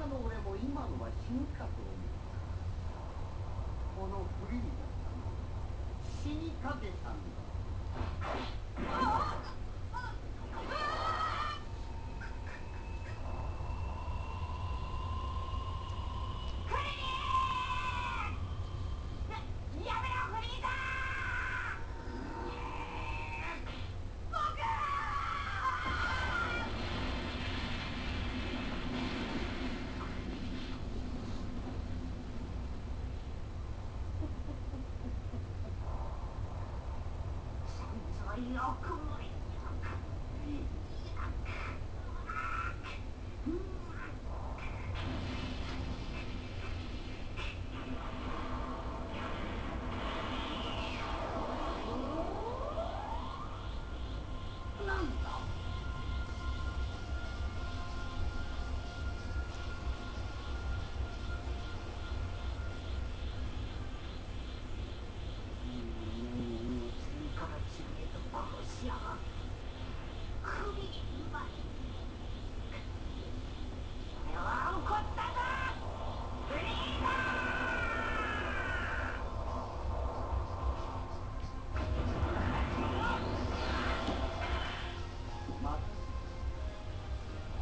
の俺も今のは死ぬかと思った。このフリーダ死にかけたんだ。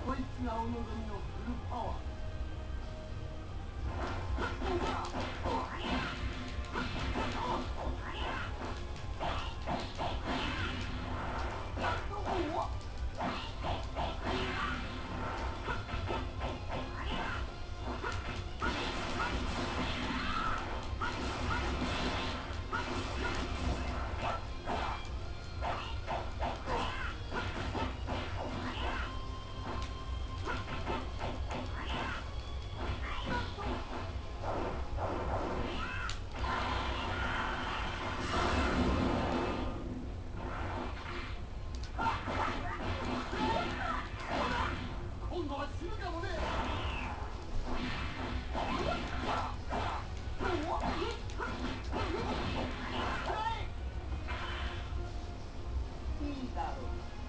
こいつがお望みのフルパワー。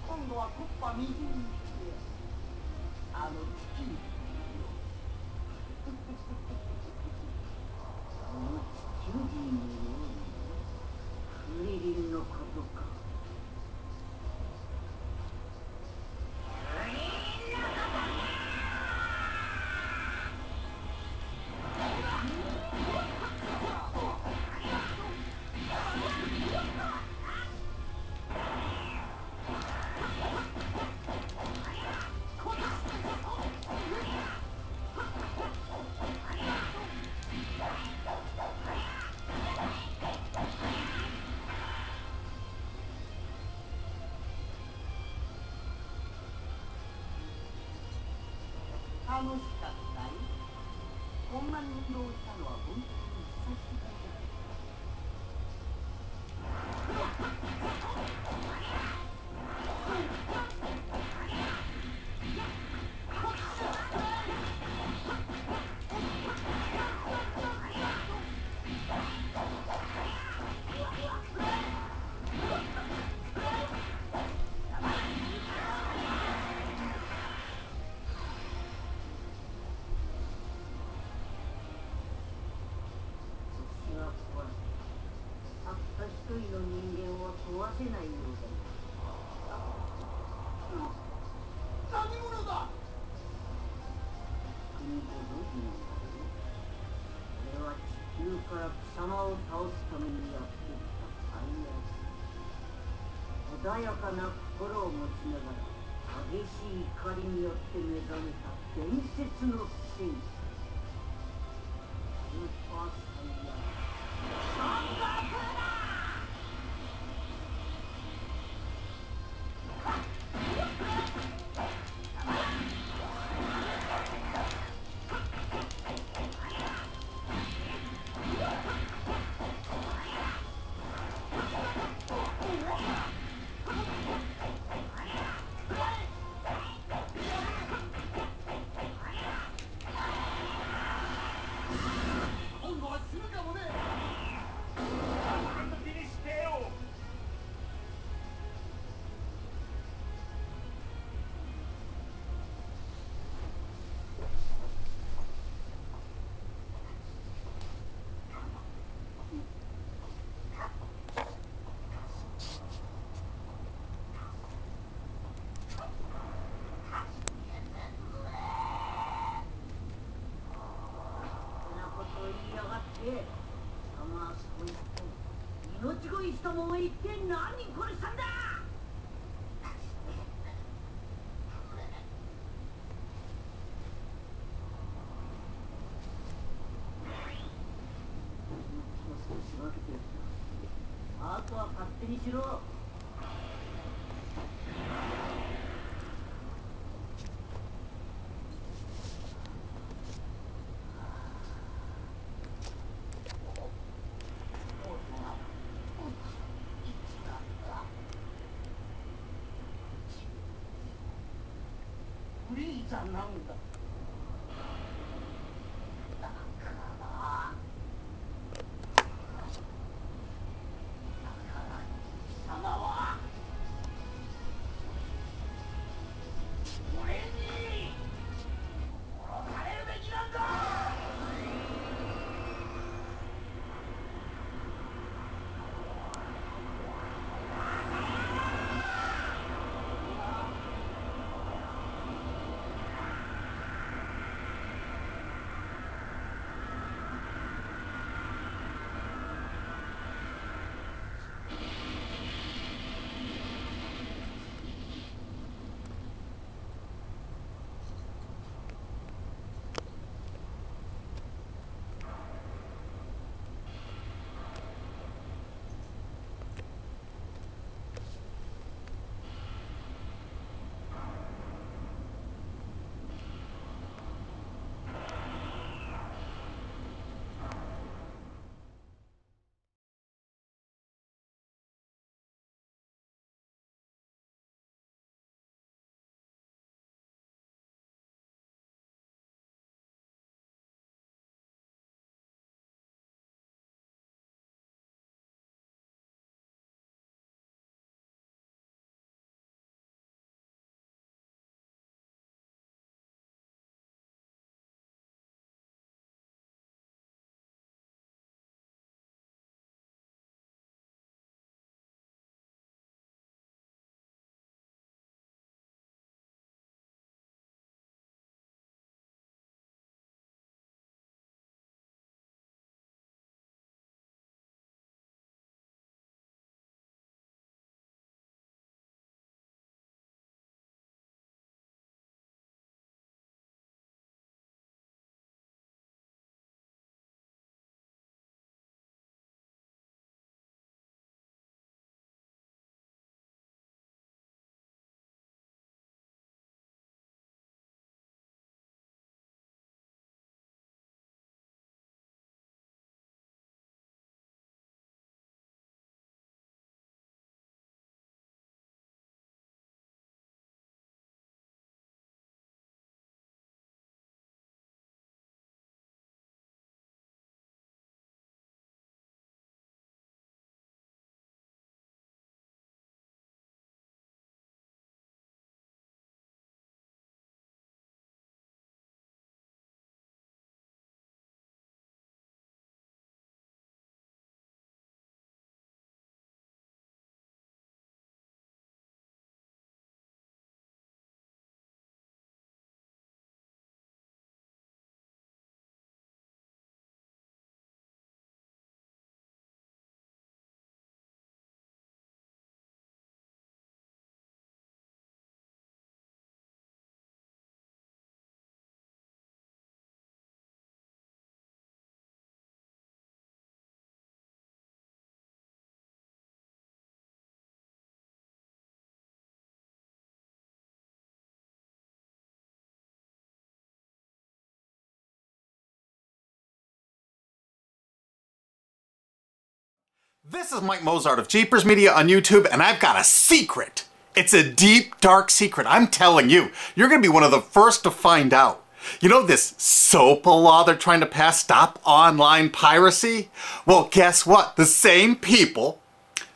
今度はコッパ右にしてあの地球人よ。あの地球人のようにクリリンのことか。楽しかったよ。こんなに運動したのは本当に久しぶりだ。やっぱりたった一人の人間は壊せないようだな。何者だ。君ご存知なんだろう。俺は地球から貴様を倒すためにやってきた最悪。穏やかな心を持ちながら激しい怒りによって目覚めた伝説の戦士、スーパーサイヤ今度はリストも一体何人殺したんだ。あとは勝手にしろ。フリーザなんだ。This is Mike Mozart of Jeepers Media on YouTube, and I've got a secret. It's a deep, dark secret. I'm telling you, you're going to be one of the first to find out. You know this SOPA law they're trying to pass, Stop Online Piracy? Well, guess what? The same people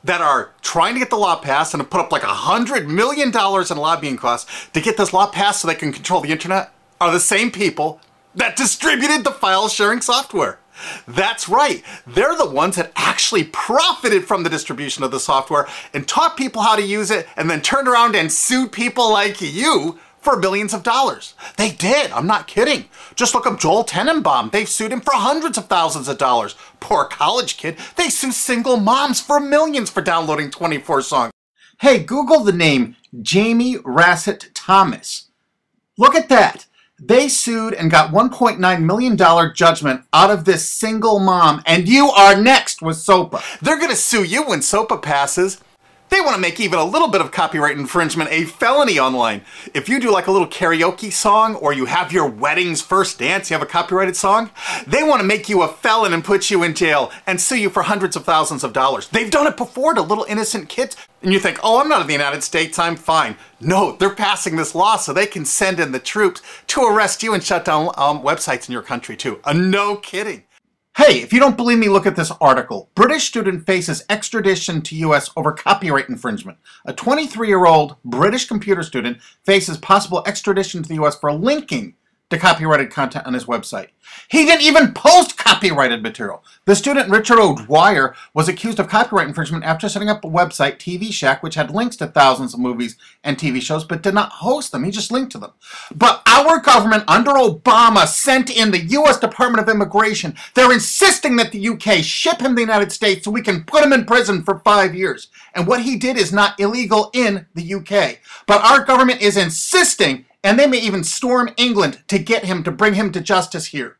that are trying to get the law passed and have put up like $100 million in lobbying costs to get this law passed so they can control the internet are the same people that distributed the file sharing software. That's right, they're the ones that actually profited from the distribution of the software and taught people how to use it and then turned around and sued people like you for billions of dollars. They did, I'm not kidding. Just look up Joel Tenenbaum. They've sued him for hundreds of thousands of dollars. Poor college kid. They sue single moms for millions for downloading 24 songs. Hey, Google the name Jamie Rassett Thomas. Look at that. They sued and got $1.9 million judgment out of this single mom, and you are next with SOPA. They're gonna sue you when SOPA passes. They want to make even a little bit of copyright infringement a felony online. If you do like a little karaoke song, or you have your wedding's first dance, you have a copyrighted song, they want to make you a felon and put you in jail and sue you for hundreds of thousands of dollars. They've done it before to little innocent kids. And you think, oh, I'm not in the United States, I'm fine. No, they're passing this law so they can send in the troops to arrest you and shut down websites in your country too. No kidding. Hey, if you don't believe me, look at this article. British student faces extradition to US over copyright infringement. A 23-year-old British computer student faces possible extradition to the US for linking to copyrighted content on his website. He didn't even post copyrighted material. The student, Richard O'Dwyer, was accused of copyright infringement after setting up a website, TV Shack, which had links to thousands of movies and TV shows, but did not host them. He just linked to them. But our government, under Obama, sent in the U.S. Department of Immigration. They're insisting that the UK ship him to the United States so we can put him in prison for 5 years. And what he did is not illegal in the UK. But our government is insisting, and they may even storm England to get him, to bring him to justice here.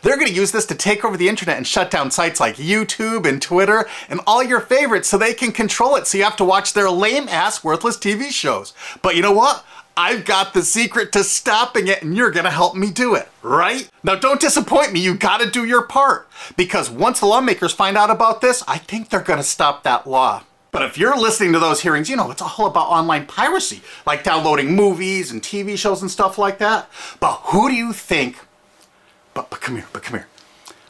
They're going to use this to take over the internet and shut down sites like YouTube and Twitter and all your favorites so they can control it, so you have to watch their lame-ass, worthless TV shows. But you know what? I've got the secret to stopping it, and you're going to help me do it, right? Now don't disappoint me, you got to do your part. Because once the lawmakers find out about this, I think they're going to stop that law. But if you're listening to those hearings, you know, it's all about online piracy, like downloading movies and TV shows and stuff like that. But who do you think, but come here.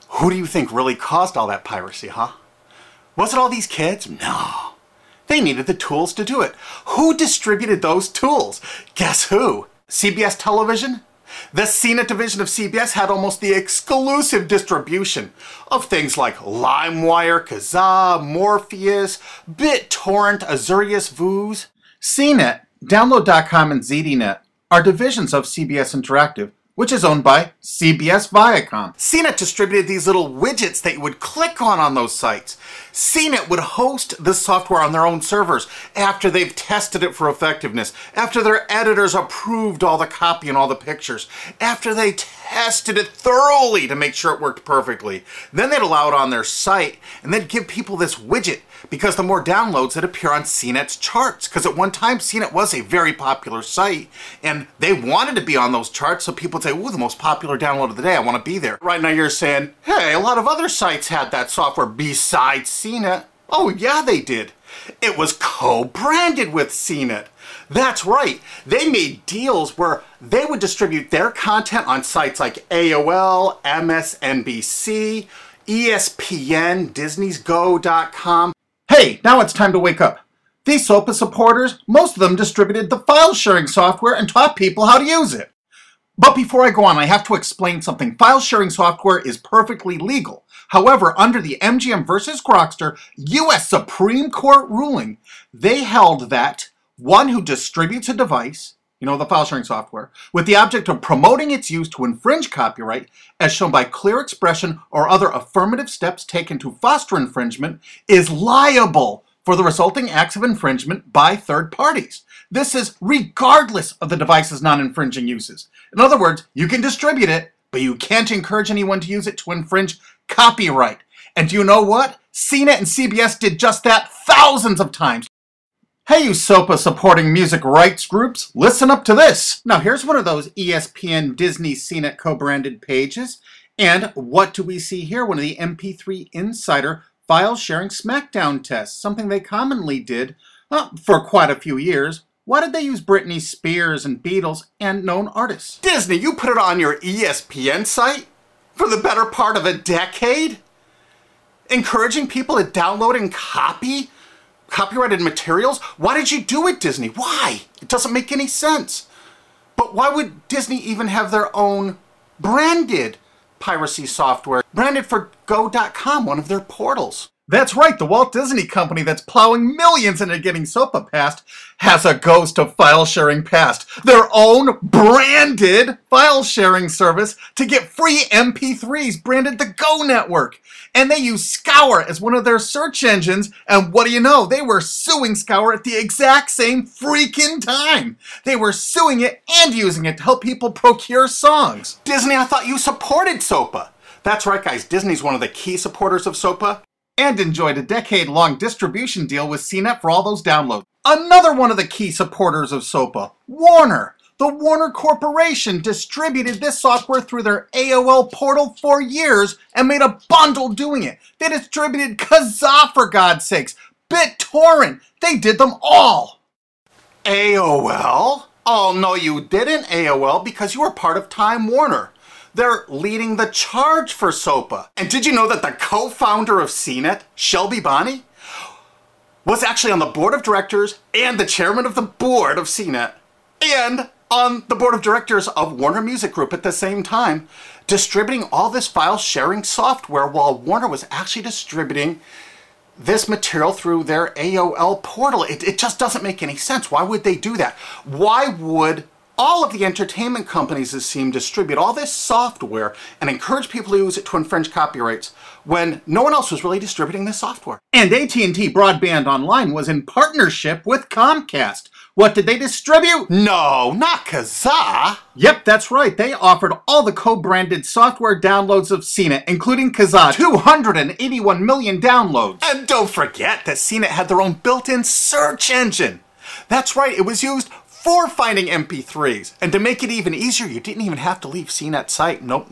Who do you think really caused all that piracy, huh? Was it all these kids? No. They needed the tools to do it. Who distributed those tools? Guess who? CBS Television? The CNET division of CBS had almost the exclusive distribution of things like LimeWire, Kazaa, Morpheus, BitTorrent, Azurius, Vooz. CNET, Download.com, and ZDNet are divisions of CBS Interactive, which is owned by CBS Viacom. CNET distributed these little widgets that you would click on those sites. CNET would host the software on their own servers after they've tested it for effectiveness, after their editors approved all the copy and all the pictures, after they tested it thoroughly to make sure it worked perfectly. Then they'd allow it on their site, and they'd give people this widget, because the more downloads that appear on CNET's charts. Because at one time, CNET was a very popular site, and they wanted to be on those charts, so people would say, ooh, the most popular download of the day, I want to be there. Right now you're saying, hey, a lot of other sites had that software besides CNET. Oh yeah, they did. It was co-branded with CNET. That's right. They made deals where they would distribute their content on sites like AOL, MSNBC, ESPN, Disney'sGo.com. Hey, now it's time to wake up. These SOPA supporters, most of them distributed the file sharing software and taught people how to use it. But before I go on, I have to explain something. File sharing software is perfectly legal. However, under the MGM versus Grokster US Supreme Court ruling, they held that one who distributes a device, you know, the file sharing software, with the object of promoting its use to infringe copyright, as shown by clear expression or other affirmative steps taken to foster infringement, is liable for the resulting acts of infringement by third parties. This is regardless of the device's non-infringing uses. In other words, you can distribute it, but you can't encourage anyone to use it to infringe copyright. And do you know what? CNET and CBS did just that thousands of times. Hey, you SOPA supporting music rights groups, listen up to this. Now here's one of those ESPN, Disney, CNET co-branded pages. And what do we see here? One of the MP3 Insider file sharing SmackDown tests, something they commonly did for quite a few years. Why did they use Britney Spears and Beatles and known artists? Disney, you put it on your ESPN site for the better part of a decade? Encouraging people to download and copy copyrighted materials? Why did you do it, Disney? Why? It doesn't make any sense. But why would Disney even have their own branded piracy software, branded for Go.com, one of their portals? That's right, the Walt Disney Company that's plowing millions into getting SOPA passed has a ghost of file sharing passed. Their own branded file sharing service to get free MP3s branded the Go Network. And they use Scour as one of their search engines, and what do you know? They were suing Scour at the exact same freaking time. They were suing it and using it to help people procure songs. Disney, I thought you supported SOPA. That's right, guys, Disney's one of the key supporters of SOPA and enjoyed a decade-long distribution deal with CNET for all those downloads. Another one of the key supporters of SOPA, Warner. The Warner Corporation distributed this software through their AOL portal for years and made a bundle doing it. They distributed Kazaa, for God's sakes, BitTorrent. They did them all. AOL? Oh, no, you didn't, AOL, because you were part of Time Warner. They're leading the charge for SOPA. And did you know that the co-founder of CNET, Shelby Bonney, was actually on the board of directors and the chairman of the board of CNET and on the board of directors of Warner Music Group at the same time, distributing all this file sharing software while Warner was actually distributing this material through their AOL portal. It just doesn't make any sense. Why would they do that? Why would all of the entertainment companies, it seemed, distribute all this software and encourage people to use it to infringe copyrights when no one else was really distributing this software? And AT&T Broadband Online was in partnership with Comcast. What did they distribute? No, not Kazaa. Yep, that's right. They offered all the co-branded software downloads of CNET, including Kazaa, 281 million downloads. And don't forget that CNET had their own built-in search engine. That's right, it was used for finding MP3s. And to make it even easier, you didn't even have to leave CNET's site. Nope.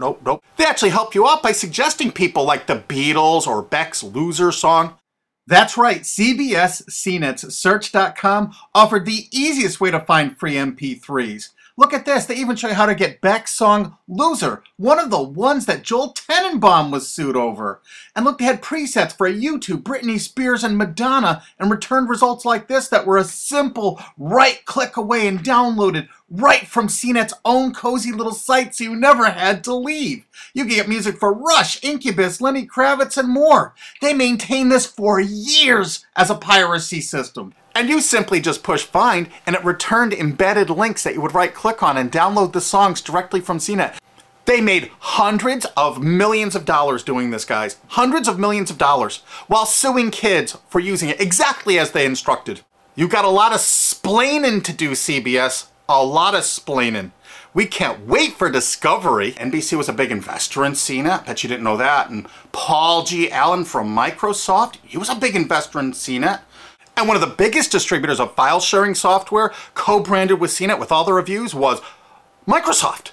They actually help you out by suggesting people like the Beatles or Beck's Loser song. That's right, CBS CNET's Search.com offered the easiest way to find free MP3s. Look at this, they even show you how to get Beck's song Loser, one of the ones that Joel Tenenbaum was sued over. And look, they had presets for YouTube, Britney Spears, and Madonna, and returned results like this that were a simple right click away and downloaded right from CNET's own cozy little site, so you never had to leave. You can get music for Rush, Incubus, Lenny Kravitz, and more. They maintained this for years as a piracy system. And you simply just push find, and it returned embedded links that you would right-click on and download the songs directly from CNET. They made hundreds of millions of dollars doing this, guys. Hundreds of millions of dollars, while suing kids for using it exactly as they instructed. You got a lot of splaining to do, CBS. A lot of splaining. We can't wait for Discovery. NBC was a big investor in CNET. Bet you didn't know that. And Paul G. Allen from Microsoft, he was a big investor in CNET. And one of the biggest distributors of file sharing software co-branded with CNET with all the reviews was Microsoft,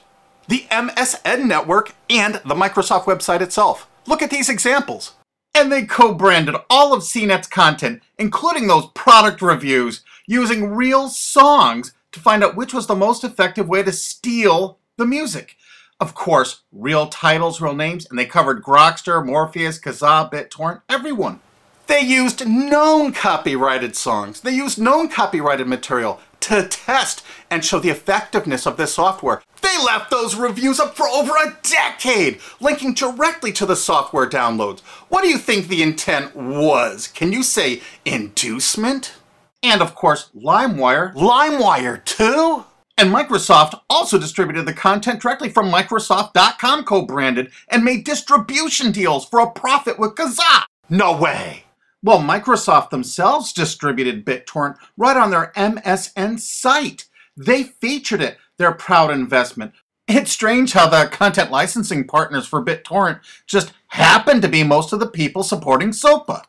the MSN network, and the Microsoft website itself. Look at these examples. And they co-branded all of CNET's content, including those product reviews, using real songs to find out which was the most effective way to steal the music. Of course, real titles, real names, and they covered Grokster, Morpheus, Kazaa, BitTorrent, everyone. They used known copyrighted songs. They used known copyrighted material to test and show the effectiveness of this software. They left those reviews up for over a decade, linking directly to the software downloads. What do you think the intent was? Can you say inducement? And of course, LimeWire. LimeWire too? And Microsoft also distributed the content directly from Microsoft.com co-branded and made distribution deals for a profit with Kazaa. No way! Well, Microsoft themselves distributed BitTorrent right on their MSN site. They featured it, their proud investment. It's strange how the content licensing partners for BitTorrent just happen to be most of the people supporting SOPA.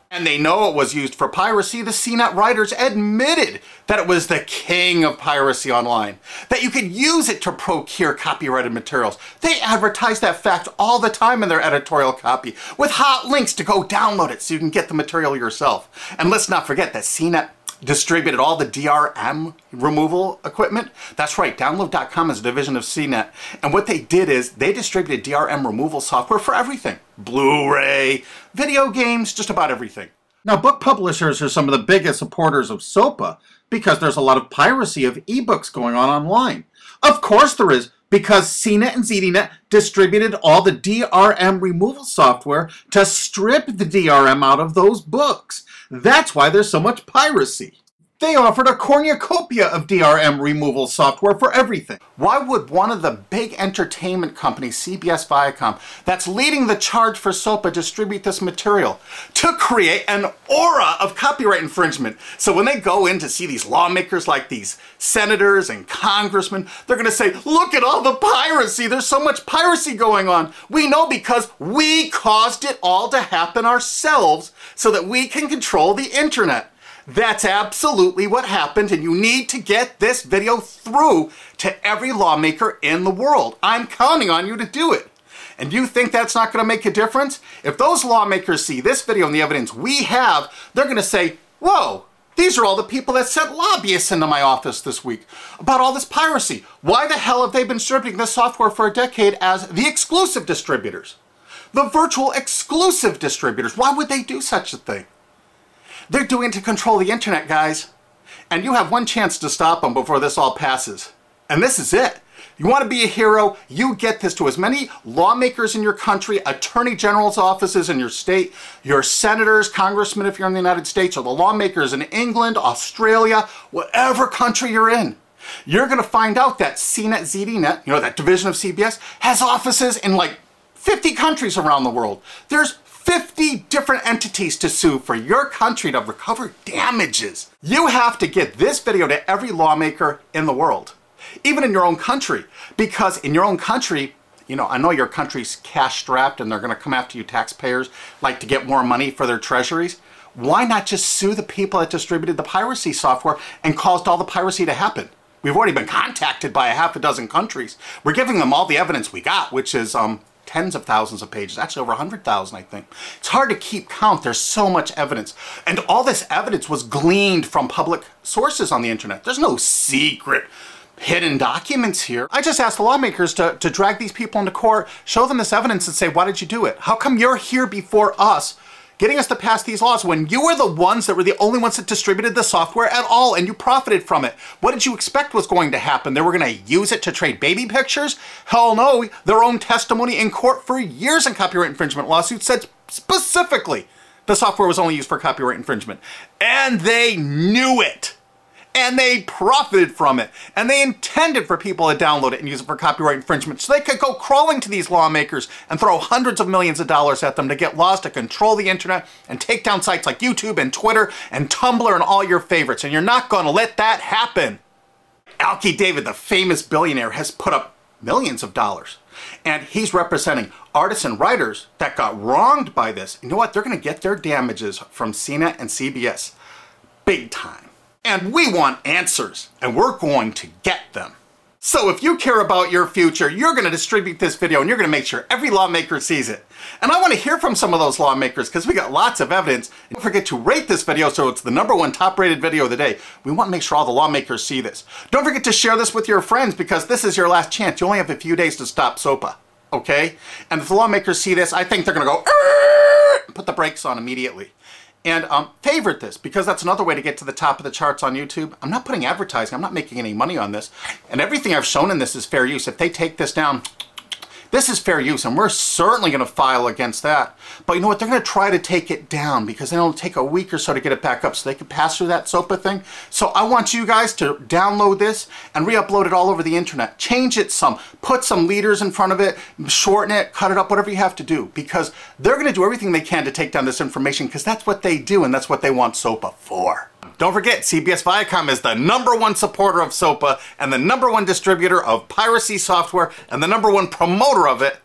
And they know it was used for piracy. The CNET writers admitted that it was the king of piracy online, that you could use it to procure copyrighted materials. They advertise that fact all the time in their editorial copy, with hot links to go download it so you can get the material yourself. And let's not forget that CNET distributed all the DRM removal equipment. That's right, Download.com is a division of CNET. And what they did is they distributed DRM removal software for everything. Blu-ray, video games, just about everything. Now, book publishers are some of the biggest supporters of SOPA because there's a lot of piracy of ebooks going on online. Of course there is. because CNET and ZDNet distributed all the DRM removal software to strip the DRM out of those books. That's why there's so much piracy. They offered a cornucopia of DRM removal software for everything. Why would one of the big entertainment companies, CBS Viacom, that's leading the charge for SOPA distribute this material? To create an aura of copyright infringement. So when they go in to see these lawmakers like these senators and congressmen, they're going to say, look at all the piracy. There's so much piracy going on. We know because we caused it all to happen ourselves so that we can control the internet. That's absolutely what happened, and you need to get this video through to every lawmaker in the world. I'm counting on you to do it. And you think that's not going to make a difference? If those lawmakers see this video and the evidence we have, they're going to say, whoa, these are all the people that sent lobbyists into my office this week about all this piracy. Why the hell have they been distributing this software for a decade as the exclusive distributors? The virtual exclusive distributors. Why would they do such a thing? They're doing it to control the internet, guys. And you have one chance to stop them before this all passes. And this is it. You want to be a hero, you get this to as many lawmakers in your country, attorney general's offices in your state, your senators, congressmen if you're in the United States, or the lawmakers in England, Australia, whatever country you're in. You're going to find out that CNET, ZDNet, you know, that division of CBS, has offices in like 50 countries around the world. There's 50 different entities to sue for your country to recover damages. You have to get this video to every lawmaker in the world, even in your own country, because in your own country, you know, I know your country's cash strapped and they're going to come after you taxpayers like to get more money for their treasuries. Why not just sue the people that distributed the piracy software and caused all the piracy to happen? We've already been contacted by a half a dozen countries. We're giving them all the evidence we got, which is tens of thousands of pages, actually over 100,000, I think. It's hard to keep count. There's so much evidence. And all this evidence was gleaned from public sources on the internet. There's no secret hidden documents here. I just asked the lawmakers to drag these people into court, show them this evidence and say, why did you do it? How come you're here before us getting us to pass these laws when you were the ones that were the only ones that distributed the software at all and you profited from it? What did you expect was going to happen? They were going to use it to trade baby pictures? Hell no. Their own testimony in court for years in copyright infringement lawsuits said specifically the software was only used for copyright infringement. And they knew it. And they profited from it. And they intended for people to download it and use it for copyright infringement so they could go crawling to these lawmakers and throw hundreds of millions of dollars at them to get laws to control the internet and take down sites like YouTube and Twitter and Tumblr and all your favorites. And you're not going to let that happen. Alki David, the famous billionaire, has put up millions of dollars. And he's representing artists and writers that got wronged by this. You know what? They're going to get their damages from CNET and CBS. Big time. And we want answers, and we're going to get them. So if you care about your future, you're going to distribute this video and you're going to make sure every lawmaker sees it. And I want to hear from some of those lawmakers because we got lots of evidence. And don't forget to rate this video so it's the #1 top-rated video of the day. We want to make sure all the lawmakers see this. Don't forget to share this with your friends because this is your last chance. You only have a few days to stop SOPA, okay? And if the lawmakers see this, I think they're going to go, put the brakes on immediately. And favorite this, because that's another way to get to the top of the charts on YouTube. I'm not putting advertising. I'm not making any money on this. And everything I've shown in this is fair use. If they take this down, this is fair use, and we're certainly going to file against that. But you know what? They're going to try to take it down because it'll take a week or so to get it back up so they can pass through that SOPA thing. So I want you guys to download this and re-upload it all over the internet. Change it some. Put some leaders in front of it. Shorten it. Cut it up. Whatever you have to do. Because they're going to do everything they can to take down this information because that's what they do and that's what they want SOPA for. Don't forget, CBS Viacom is the #1 supporter of SOPA and the #1 distributor of piracy software and the #1 promoter of it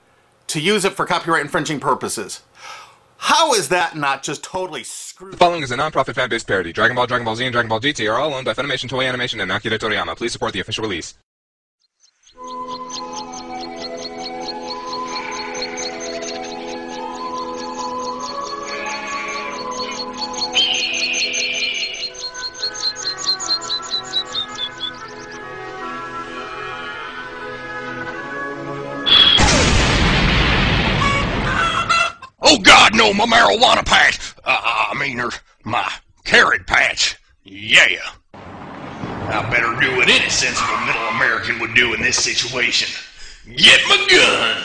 to use it for copyright infringing purposes. How is that not just totally screwed? The following is a non-profit fan-based parody. Dragon Ball, Dragon Ball Z, and Dragon Ball GT are all owned by Funimation, Toei Animation, and Akira Toriyama. Please support the official release. Oh God, no, my marijuana patch. My carrot patch. Yeah. I better do what any sensible middle American would do in this situation. Get my gun!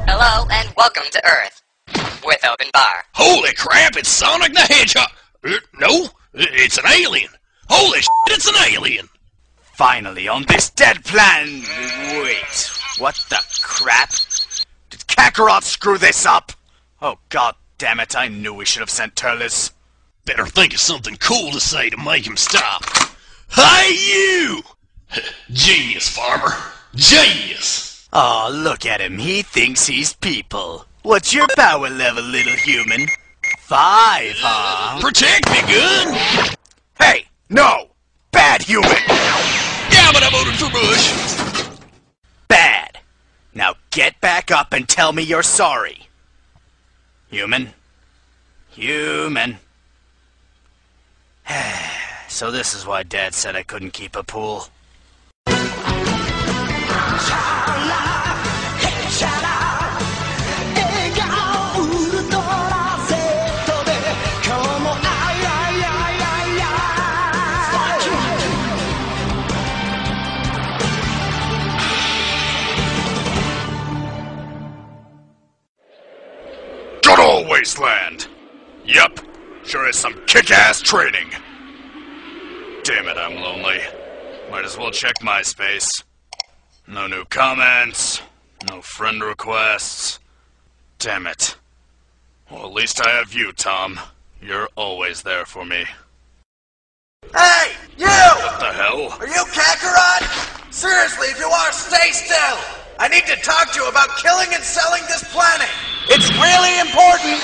Hello and welcome to Earth. With open bar. Holy crap, it's Sonic the Hedgehog! No, it's an alien! Holy shit, it's an alien! Finally, on this dead plan. Wait, what the crap? Did Kakarot screw this up? Oh god damn it, I knew we should have sent Turles. Better think of something cool to say to make him stop. Hey, you! Genius, farmer. Genius! Aw, look at him. He thinks he's people. What's your power level, little human? 5, huh? Protect me, gun! Hey, no! Bad human! Yeah, but I voted for Bush. Bad. Now get back up and tell me you're sorry. Human. Human. So this is why Dad said I couldn't keep a pool. Good old wasteland. Yup, sure is some kick-ass training. Damn it, I'm lonely. Might as well check MySpace. No new comments, no friend requests. Damn it. Well, at least I have you, Tom. You're always there for me. Hey, you! What the hell? Are you Kakarot? Seriously, if you want to stay still, I need to talk to you about killing and selling this planet. It's really important.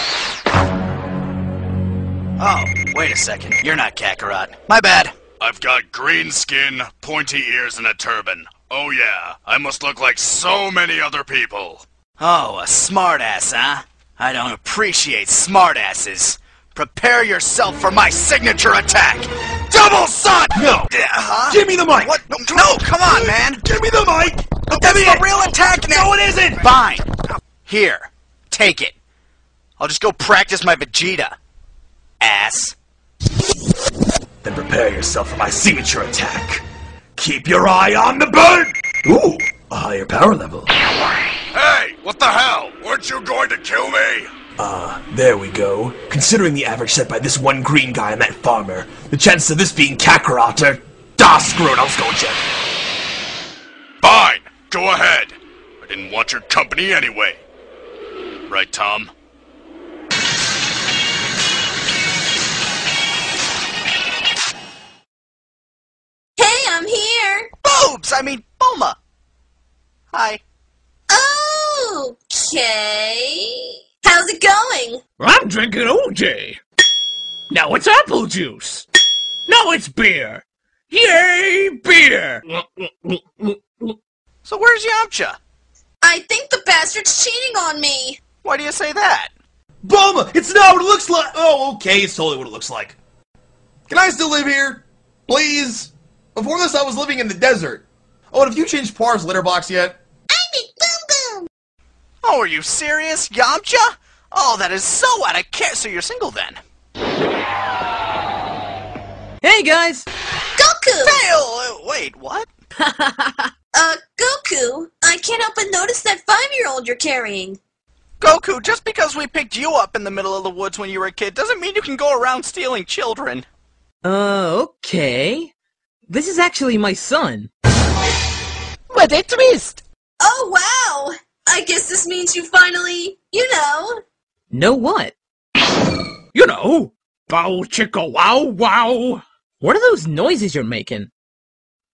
Oh, wait a second. You're not Kakarot. My bad. I've got green skin, pointy ears, and a turban. Oh yeah, I must look like so many other people. Oh, a smartass, huh? I don't appreciate smartasses. Prepare yourself for my signature attack. Double sun! No! Huh? Give me the mic! What? No, come on, man! Give me the mic! But that's the real attack now! No, it isn't! Fine. Here, take it. I'll just go practice my Vegeta. Ass. Then prepare yourself for my signature attack. Keep your eye on the bird! Ooh, a higher power level. Hey, what the hell? Weren't you going to kill me? There we go. Considering the average set by this one green guy and that farmer, the chances of this being Kakarot are... screwed, I'll just go check. Fine, go ahead. I didn't want your company anyway. Right, Tom? Hey, I'm here! Boobs! I mean, Bulma. Hi. Okay. How's it going? I'm drinking OJ. Now it's apple juice. Now it's beer. Yay, beer! So where's Yamcha? I think the bastard's cheating on me. Why do you say that? Bulma! It's not what it looks like! Oh, okay, it's totally what it looks like. Can I still live here? Please? Before this, I was living in the desert. Oh, and have you changed Par's litter box yet? I'm Big Boom Boom. Oh, are you serious? Yamcha? Oh, that is so out of care. So you're single then? Hey, guys! Goku! Hey, wait, what? Goku, I can't help but notice that 5-year-old you're carrying. Goku, just because we picked you up in the middle of the woods when you were a kid doesn't mean you can go around stealing children. Okay. This is actually my son. What a twist! Oh, wow! I guess this means you finally, Know what? You know, bow chicka wow wow. What are those noises you're making?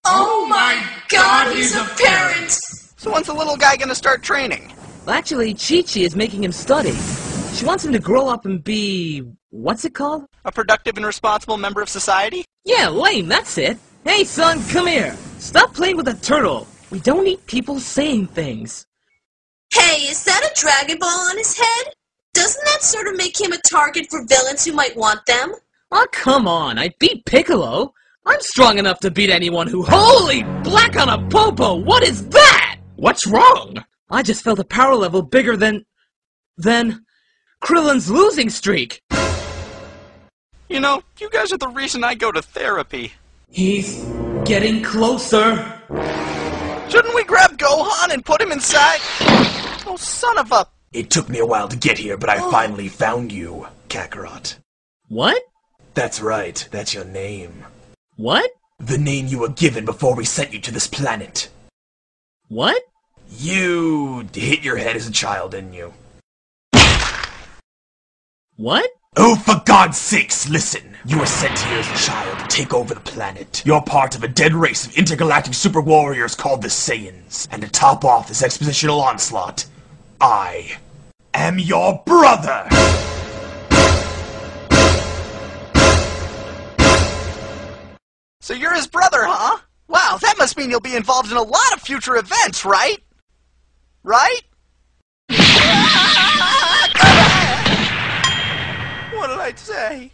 Oh my god, he's a parent! So when's the little guy gonna start training? Actually, Chi-Chi is making him study. She wants him to grow up and be... what's it called? A productive and responsible member of society? Yeah, lame, that's it. Hey, son, come here. Stop playing with a turtle. We don't need people saying things. Hey, is that a Dragon Ball on his head? Doesn't that sort of make him a target for villains who might want them? Oh, come on, I beat Piccolo. I'm strong enough to beat anyone who... Holy black on a popo, what is that? What's wrong? I just felt a power level bigger than Krillin's losing streak. You know, you guys are the reason I go to therapy. He's getting closer. Shouldn't we grab Gohan and put him inside? Oh, son of a... It took me a while to get here, but I finally found you, Kakarot. What? That's right, that's your name. What? The name you were given before we sent you to this planet. What? You hit your head as a child, didn't you? What? Oh, for God's sakes, listen! You were sent here as a child to take over the planet. You're part of a dead race of intergalactic super warriors called the Saiyans. And to top off this expositional onslaught, I am your brother! So you're his brother, huh? Wow, that must mean you'll be involved in a lot of future events, right? Right? What did I say?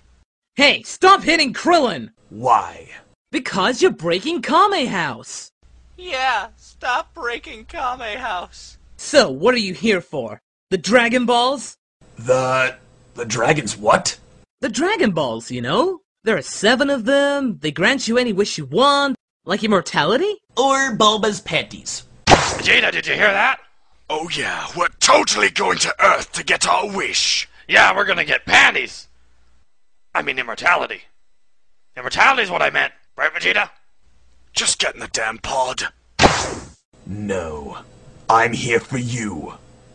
Hey, stop hitting Krillin! Why? Because you're breaking Kame House! Yeah, stop breaking Kame House. So, what are you here for? The Dragon Balls? The dragons what? The Dragon Balls, you know? There are 7 of them, they grant you any wish you want, like immortality? Or Bulba's panties. Vegeta, did you hear that? Oh yeah, we're totally going to Earth to get our wish. Yeah, we're gonna get panties. I mean immortality. Immortality's what I meant, right, Vegeta? Just get in the damn pod. No. I'm here for you,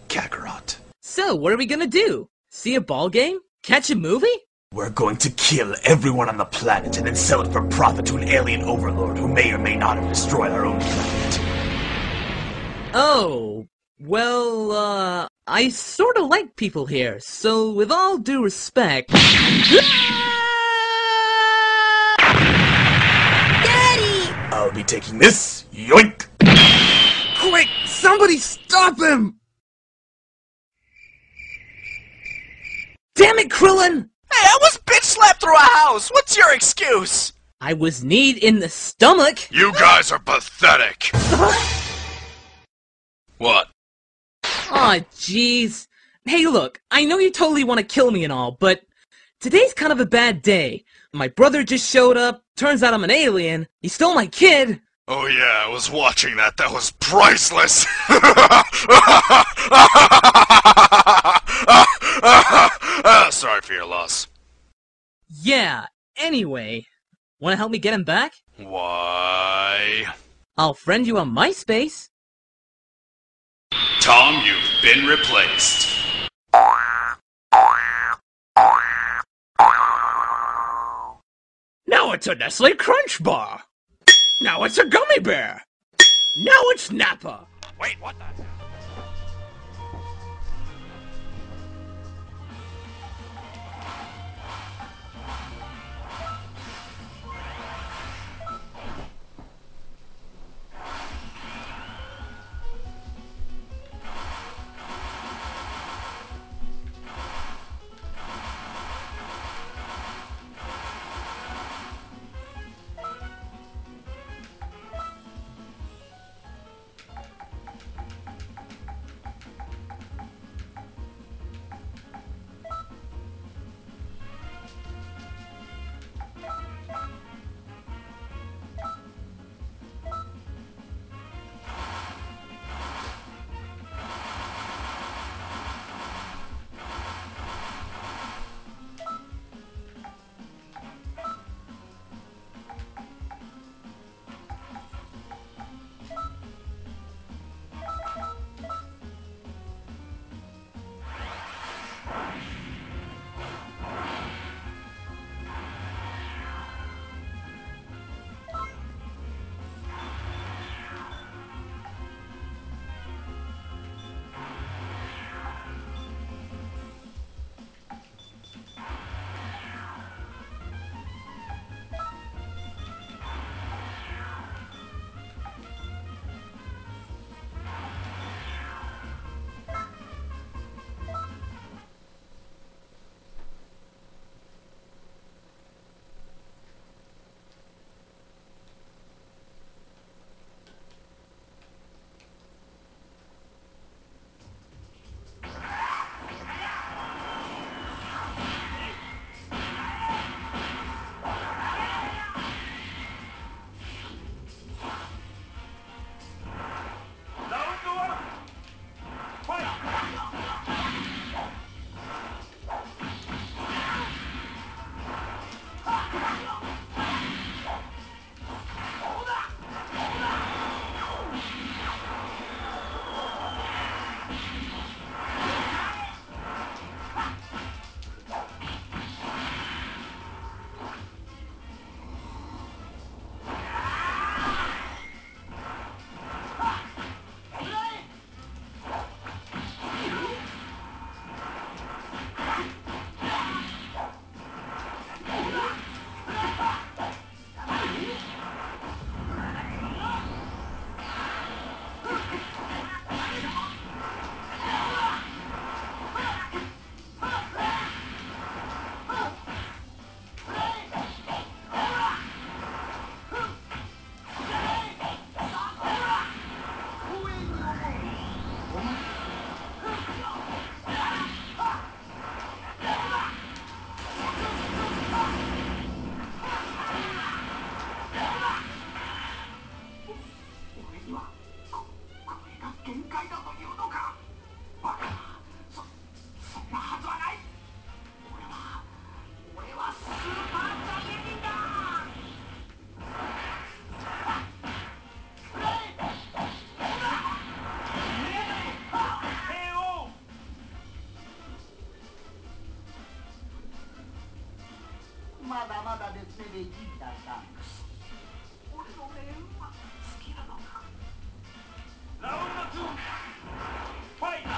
Kakarot. So, what are we gonna do? See a ball game? Catch a movie? We're going to kill everyone on the planet and then sell it for profit to an alien overlord who may or may not have destroyed our own planet. Oh, well, I sorta like people here, so with all due respect... Daddy! I'll be taking this. Yoink! Quick! Somebody stop him! Damn it, Krillin! Hey, I was bitch slapped through a house! What's your excuse? I was kneed in the stomach! You guys are pathetic. What? Aw, jeez. Hey, look, I know you totally want to kill me and all, but today's kind of a bad day. My brother just showed up, turns out I'm an alien, he stole my kid. Oh yeah, I was watching that. That was priceless. Sorry for your loss. Yeah, anyway, wanna help me get him back? Why? I'll friend you on MySpace. Tom, you've been replaced. Now it's a Nestle Crunch Bar. Now it's a gummy bear. Now it's Nappa. Wait, what the? まだまだですね、ベジータさん。俺のメールは好きなのか。ラウンド2、ファイト。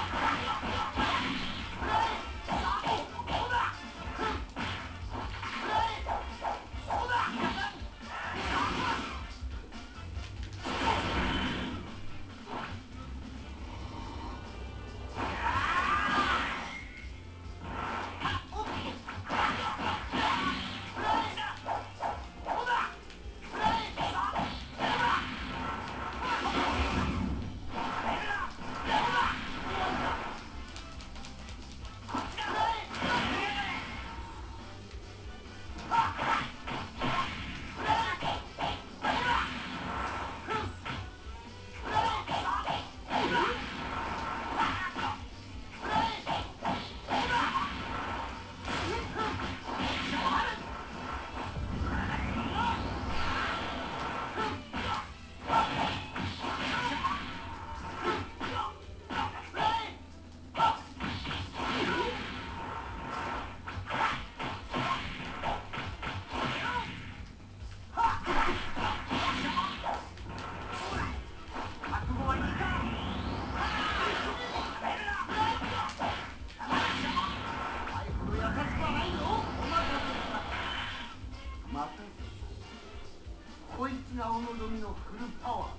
こいつがお望みのフルパワー。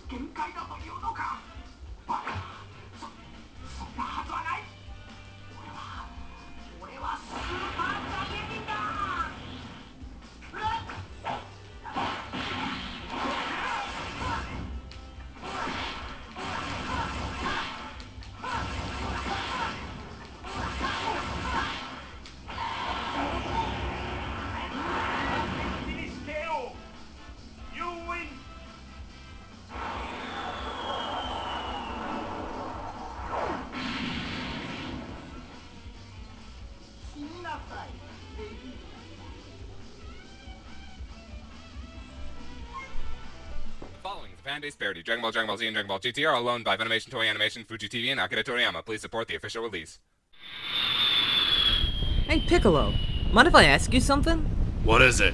限界だというのか。バカ、そんなはずはない。俺はスーパーサイヤ人だ。Following is a fan-based parody. Dragon Ball, Dragon Ball Z, and Dragon Ball GT are all owned by Funimation, Toei Animation, Fuji TV, and Akira Toriyama. Please support the official release. Hey Piccolo, mind if I ask you something? What is it?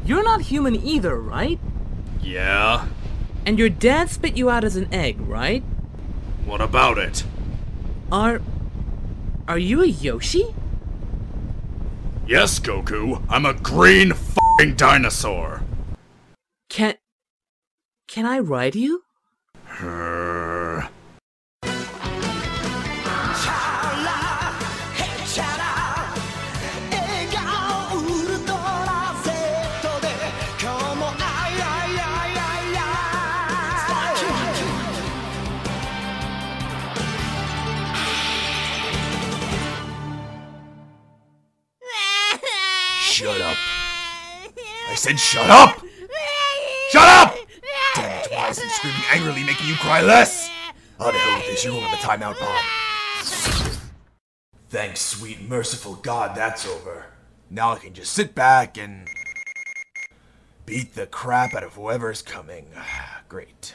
You're not human either, right? Yeah? And your dad spit you out as an egg, right? What about it? Are you a Yoshi? Yes, Goku. I'm a green f***ing dinosaur. Can I ride you? Shut up. I said shut up! Shut up! Damn it, why isn't screaming angrily making you cry less? Oh, the hell with this, you're rolling the timeout bomb. Thanks, sweet merciful God, that's over. Now I can just sit back and beat the crap out of whoever's coming. Great.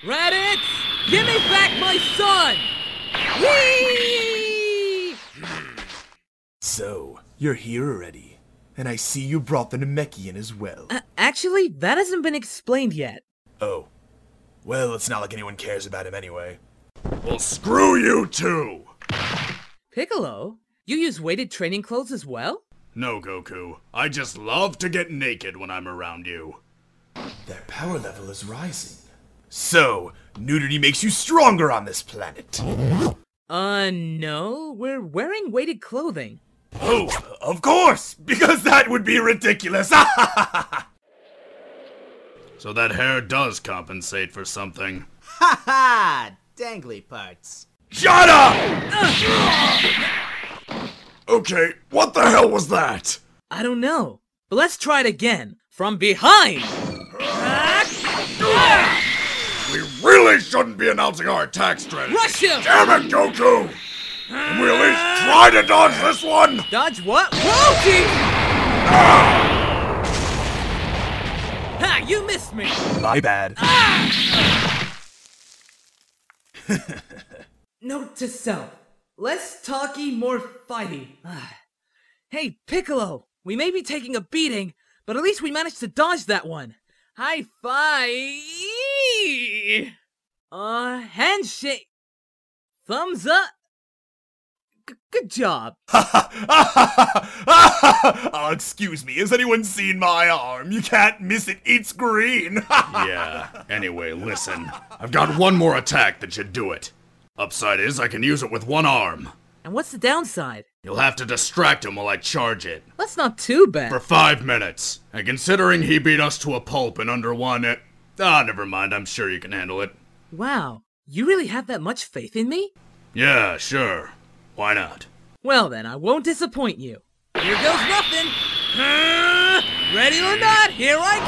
Raditz! Give me back my son! Whee! So, you're here already. And I see you brought the Namekian as well. Actually, that hasn't been explained yet. Oh. Well, it's not like anyone cares about him anyway. Well, screw you too! Piccolo, you use weighted training clothes as well? No, Goku. I just love to get naked when I'm around you. Their power level is rising. So, nudity makes you stronger on this planet. No. We're wearing weighted clothing. Oh, of course! Because that would be ridiculous! So that hair does compensate for something. Ha ha! Dangly parts. Shut up! Okay, what the hell was that? I don't know. But let's try it again. From behind! We really shouldn't be announcing our attack strategy. Rush him! Damn it, Goku! Can we at least try to dodge this one? Dodge what? Whoa, geez! Ah! Ha! you missed me! My bad. Note to self. Less talky, more fighty. Hey, Piccolo! We may be taking a beating, but at least we managed to dodge that one. High five! Handshake! Thumbs up! Good job. Oh, excuse me, has anyone seen my arm? You can't miss it, it's green. Yeah, anyway, listen. I've got one more attack that should do it. Upside is I can use it with one arm. And what's the downside? You'll have to distract him while I charge it. That's not too bad. For 5 minutes. And considering he beat us to a pulp in under one, never mind, I'm sure you can handle it. Wow, you really have that much faith in me? Yeah, sure. Why not? Well then, I won't disappoint you. Here goes nothing! Ready or not, here I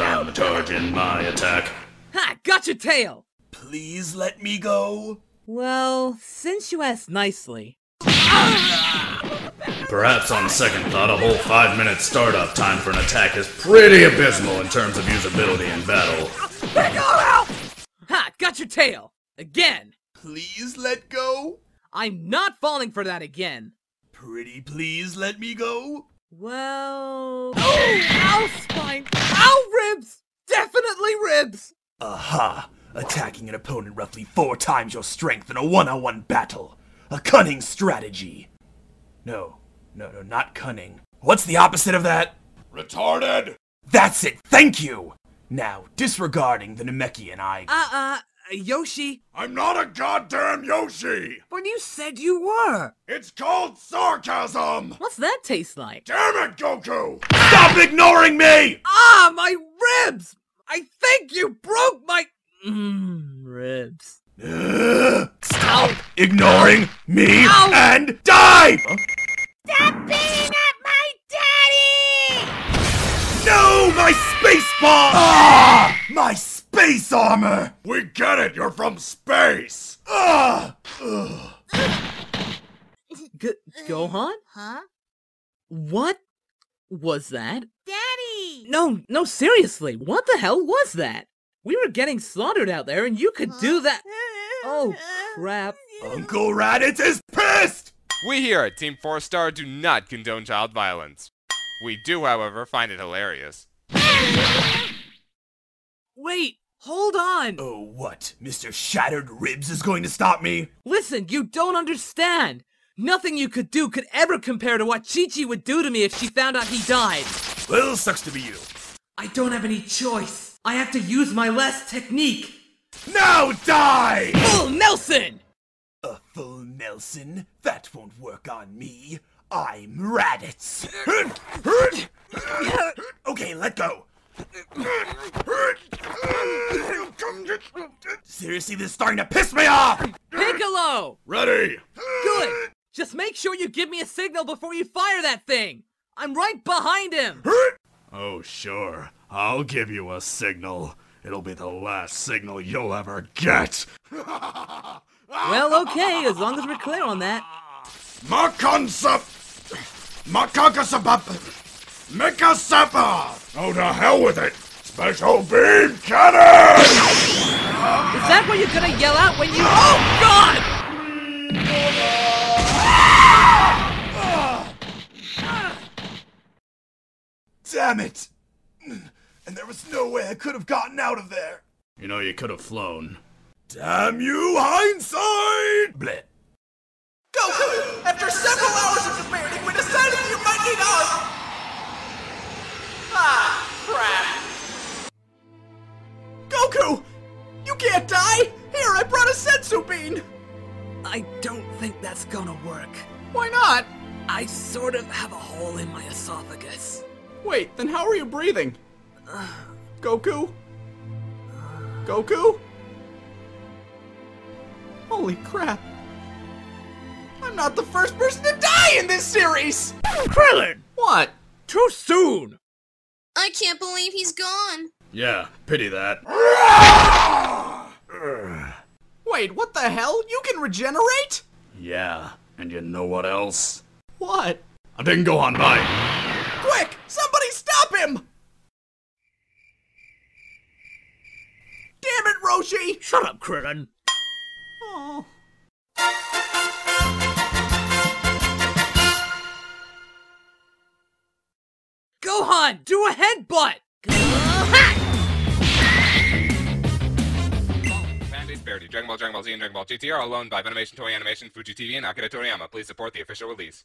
I'm charging my attack. Ha! Got your tail! Please let me go. Well, since you asked nicely... Perhaps on second thought, a whole 5-minute startup time for an attack is pretty abysmal in terms of usability in battle. Ha! Got your tail! Again! Please let go. I'm not falling for that again! Pretty please let me go. Well... Oh! Ow, spine! Ow, ribs! Definitely ribs! Aha! Attacking an opponent roughly 4 times your strength in a one-on-one battle. A cunning strategy. No, not cunning. What's the opposite of that? Retarded! That's it, thank you! Now, disregarding the Namekian, Yoshi. I'm not a goddamn Yoshi! But you said you were! It's called sarcasm! What's that taste like? Damn it, Goku! Stop ignoring me! Ah, my ribs! I think you broke my... ribs. Stop ignoring me Ow. and die! Stop beating up my daddy! No, my space ball! Ah, my space armor! We get it, you're from space! Gohan? Huh? What was that? Daddy! No, seriously, what the hell was that? We were getting slaughtered out there and you could do that. Oh, crap. Uncle Raditz is pissed! We here at Team 4-Star do not condone child violence. We do, however, find it hilarious. Wait, hold on! Oh, what? Mr. Shattered Ribs is going to stop me? Listen, you don't understand! Nothing you could do could ever compare to what Chi-Chi would do to me if she found out he died! Well, sucks to be you. I don't have any choice. I have to use my last technique. Now die! Full Nelson! A full Nelson? That won't work on me. I'm Raditz. Okay, let go. Seriously, this is starting to piss me off! Piccolo! Ready! Good! Just make sure you give me a signal before you fire that thing! I'm right behind him! Oh, sure. I'll give you a signal. It'll be the last signal you'll ever get. Well, okay, as long as we're clear on that. Mikasapa! Oh, to hell with it! Special beam cannon! Is that what you're gonna yell out when you— Oh, God! Damn it! And there was no way I could have gotten out of there. You know, you could have flown. Damn you, hindsight! Bleh. Goku, after several hours of debating, we decided you might need us! Ah, crap. Goku! You can't die! Here, I brought a sensu bean! I don't think that's gonna work. Why not? I sort of have a hole in my esophagus. Wait, then how are you breathing? Goku? Goku? Holy crap. I'm not the first person to die in this series! Krillin! What? Too soon! I can't believe he's gone. Yeah, pity that. Wait, Wait, what the hell? You can regenerate? Yeah, and you know what else? What? I didn't go on by. Quick! Somebody stop him! Damn it, Roshi! Shut up, Krillin. Oh. Gohan, do a headbutt! Fan-based parody, Dragon Ball Z, and Dragon Ball GT are all owned by Funimation, Toei Animation, Fuji TV, and ACTA Toriyama. Please support the official release.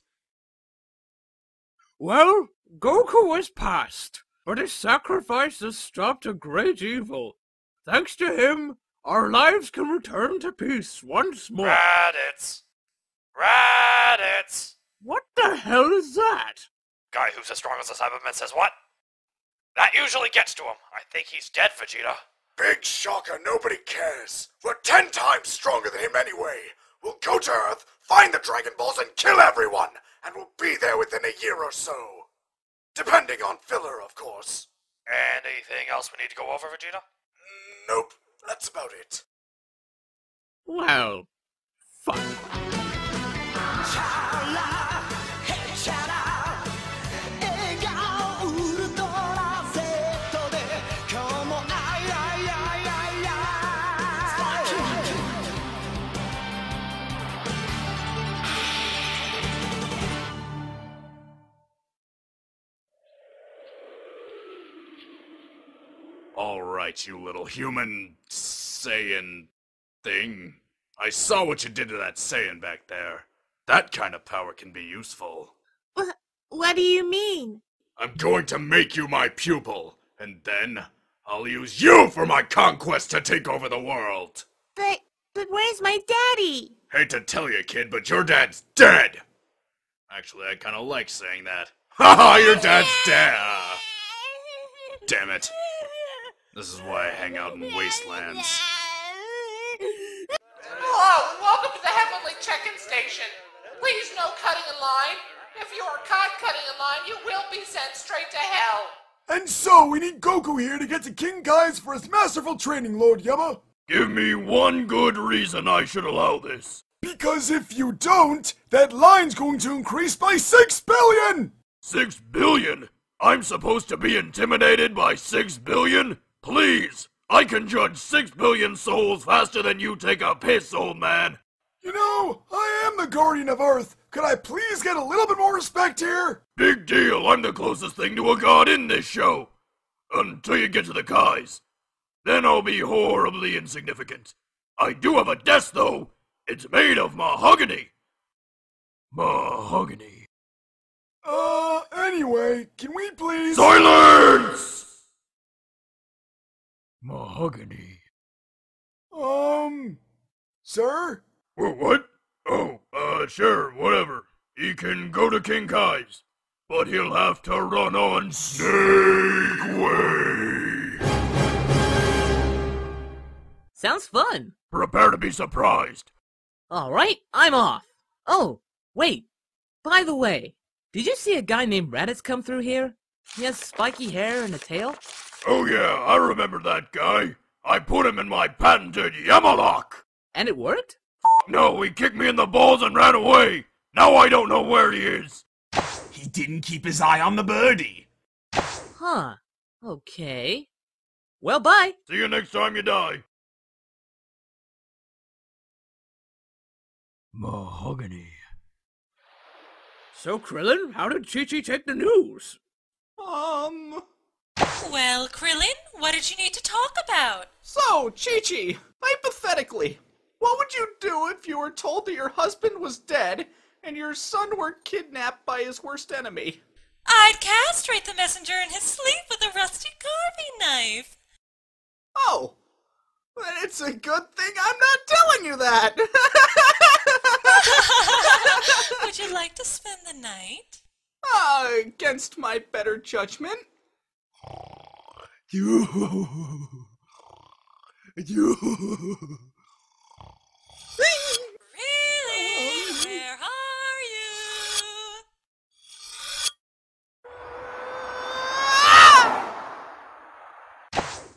Well, Goku is past, but his sacrifice has stopped a great evil. Thanks to him, our lives can return to peace once more. Raditz! Raditz! What the hell is that? Guy who's as strong as a Cyberman says what? That usually gets to him. I think he's dead, Vegeta. Big shocker, nobody cares. We're 10 times stronger than him anyway. We'll go to Earth, find the Dragon Balls, and kill everyone. And we'll be there within a year or so. Depending on filler, of course. Anything else we need to go over, Vegeta? Nope, that's about it. Well, fuck. Alright, you little human Saiyan thing. I saw what you did to that Saiyan back there. That kind of power can be useful. What do you mean? I'm going to make you my pupil, and then I'll use you for my conquest to take over the world. But where's my daddy? Hate to tell you, kid, but your dad's dead. Actually, I kind of like saying that. Haha, your dad's dead. Damn it. This is why I hang out in wastelands. Hello, and welcome to the Heavenly Check-In Station. Please no cutting in line. If you are caught cutting in line, you will be sent straight to hell. And so, we need Goku here to get to King Kai's for his masterful training, Lord Yama. Give me one good reason I should allow this. Because if you don't, that line's going to increase by 6 billion! 6 billion? I'm supposed to be intimidated by 6 billion? Please, I can judge 6 billion souls faster than you take a piss, old man. You know, I am the Guardian of Earth. Could I please get a little bit more respect here? Big deal, I'm the closest thing to a god in this show. Until you get to the Kais. Then I'll be horribly insignificant. I do have a desk, though. It's made of mahogany. Mahogany. Anyway, can we please— Silence! Mahogany. Sir? What? Oh, sure, whatever. He can go to King Kai's, but he'll have to run on Snake Way. Sounds fun. Prepare to be surprised. Alright, I'm off. Oh, wait. By the way, did you see a guy named Raditz come through here? He has spiky hair and a tail. Oh yeah, I remember that guy. I put him in my patented Yamalock. And it worked? No, he kicked me in the balls and ran away. Now I don't know where he is. He didn't keep his eye on the birdie. Huh. Okay. Well, bye. See you next time you die. Mahogany. So, Krillin, how did Chi-Chi take the news? Well, Krillin, what did you need to talk about? So, Chi-Chi, hypothetically, what would you do if you were told that your husband was dead and your son were kidnapped by his worst enemy? I'd castrate the messenger in his sleep with a rusty carving knife. Oh, it's a good thing I'm not telling you that. Would you like to spend the night? Against my better judgment. You. Really? Where are you?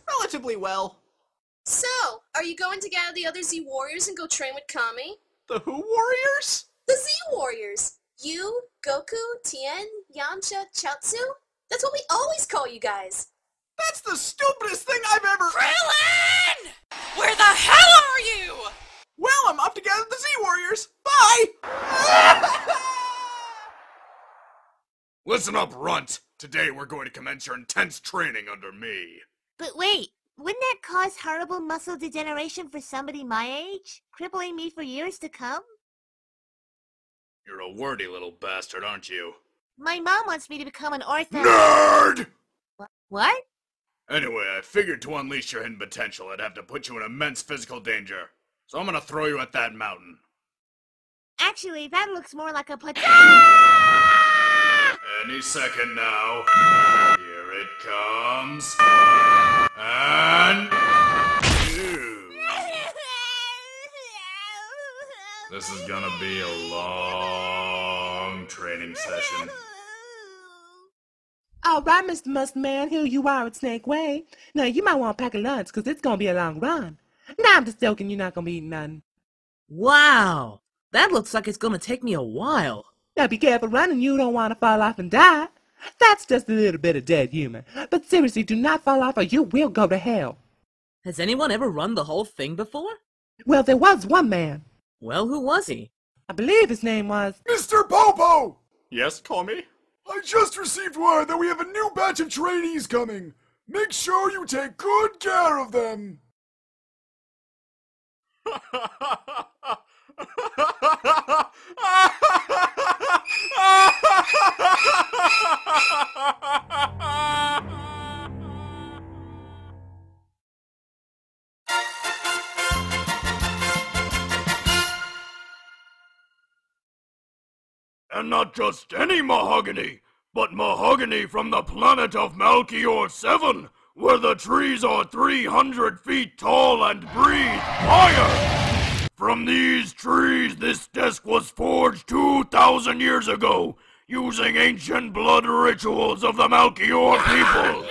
Relatively well. So, Are you going to gather the other Z Warriors and go train with Kami? The who warriors? The Z Warriors! You, Goku, Tien, Yamcha, Chaozu? That's what we always call you guys. That's the stupidest thing I've ever— Krillin! Where the hell are you? Well, I'm off to gather the Z Warriors. Bye! Listen up, Runt. Today we're going to commence your intense training under me. But wait, wouldn't that cause horrible muscle degeneration for somebody my age? Crippling me for years to come? You're a wordy little bastard, aren't you? My mom wants me to become an ortho— Nerd! What? Anyway, I figured to unleash your hidden potential, I'd have to put you in immense physical danger. So I'm gonna throw you at that mountain. Actually, that looks more like a Any second now. Here it comes. And... This is gonna be a long training session. Alright, Mr. Mustman, here you are at Snake Way. Now, you might want to pack a lunch, because it's going to be a long run. Nah, I'm just joking, you're not going to be eating nothing. Wow, that looks like it's gonna take me a while. Now, be careful running, you don't want to fall off and die. That's just a little bit of dead humor. But seriously, do not fall off or you will go to hell. Has anyone ever run the whole thing before? Well, there was one man. Well, who was he? I believe his name was... Mr. Popo! Yes, call me? I just received word that we have a new batch of trainees coming. Make sure you take good care of them. And not just any mahogany, but mahogany from the planet of Malchior 7, where the trees are 300 feet tall and breathe fire. From these trees, this desk was forged 2,000 years ago, using ancient blood rituals of the Malchior people.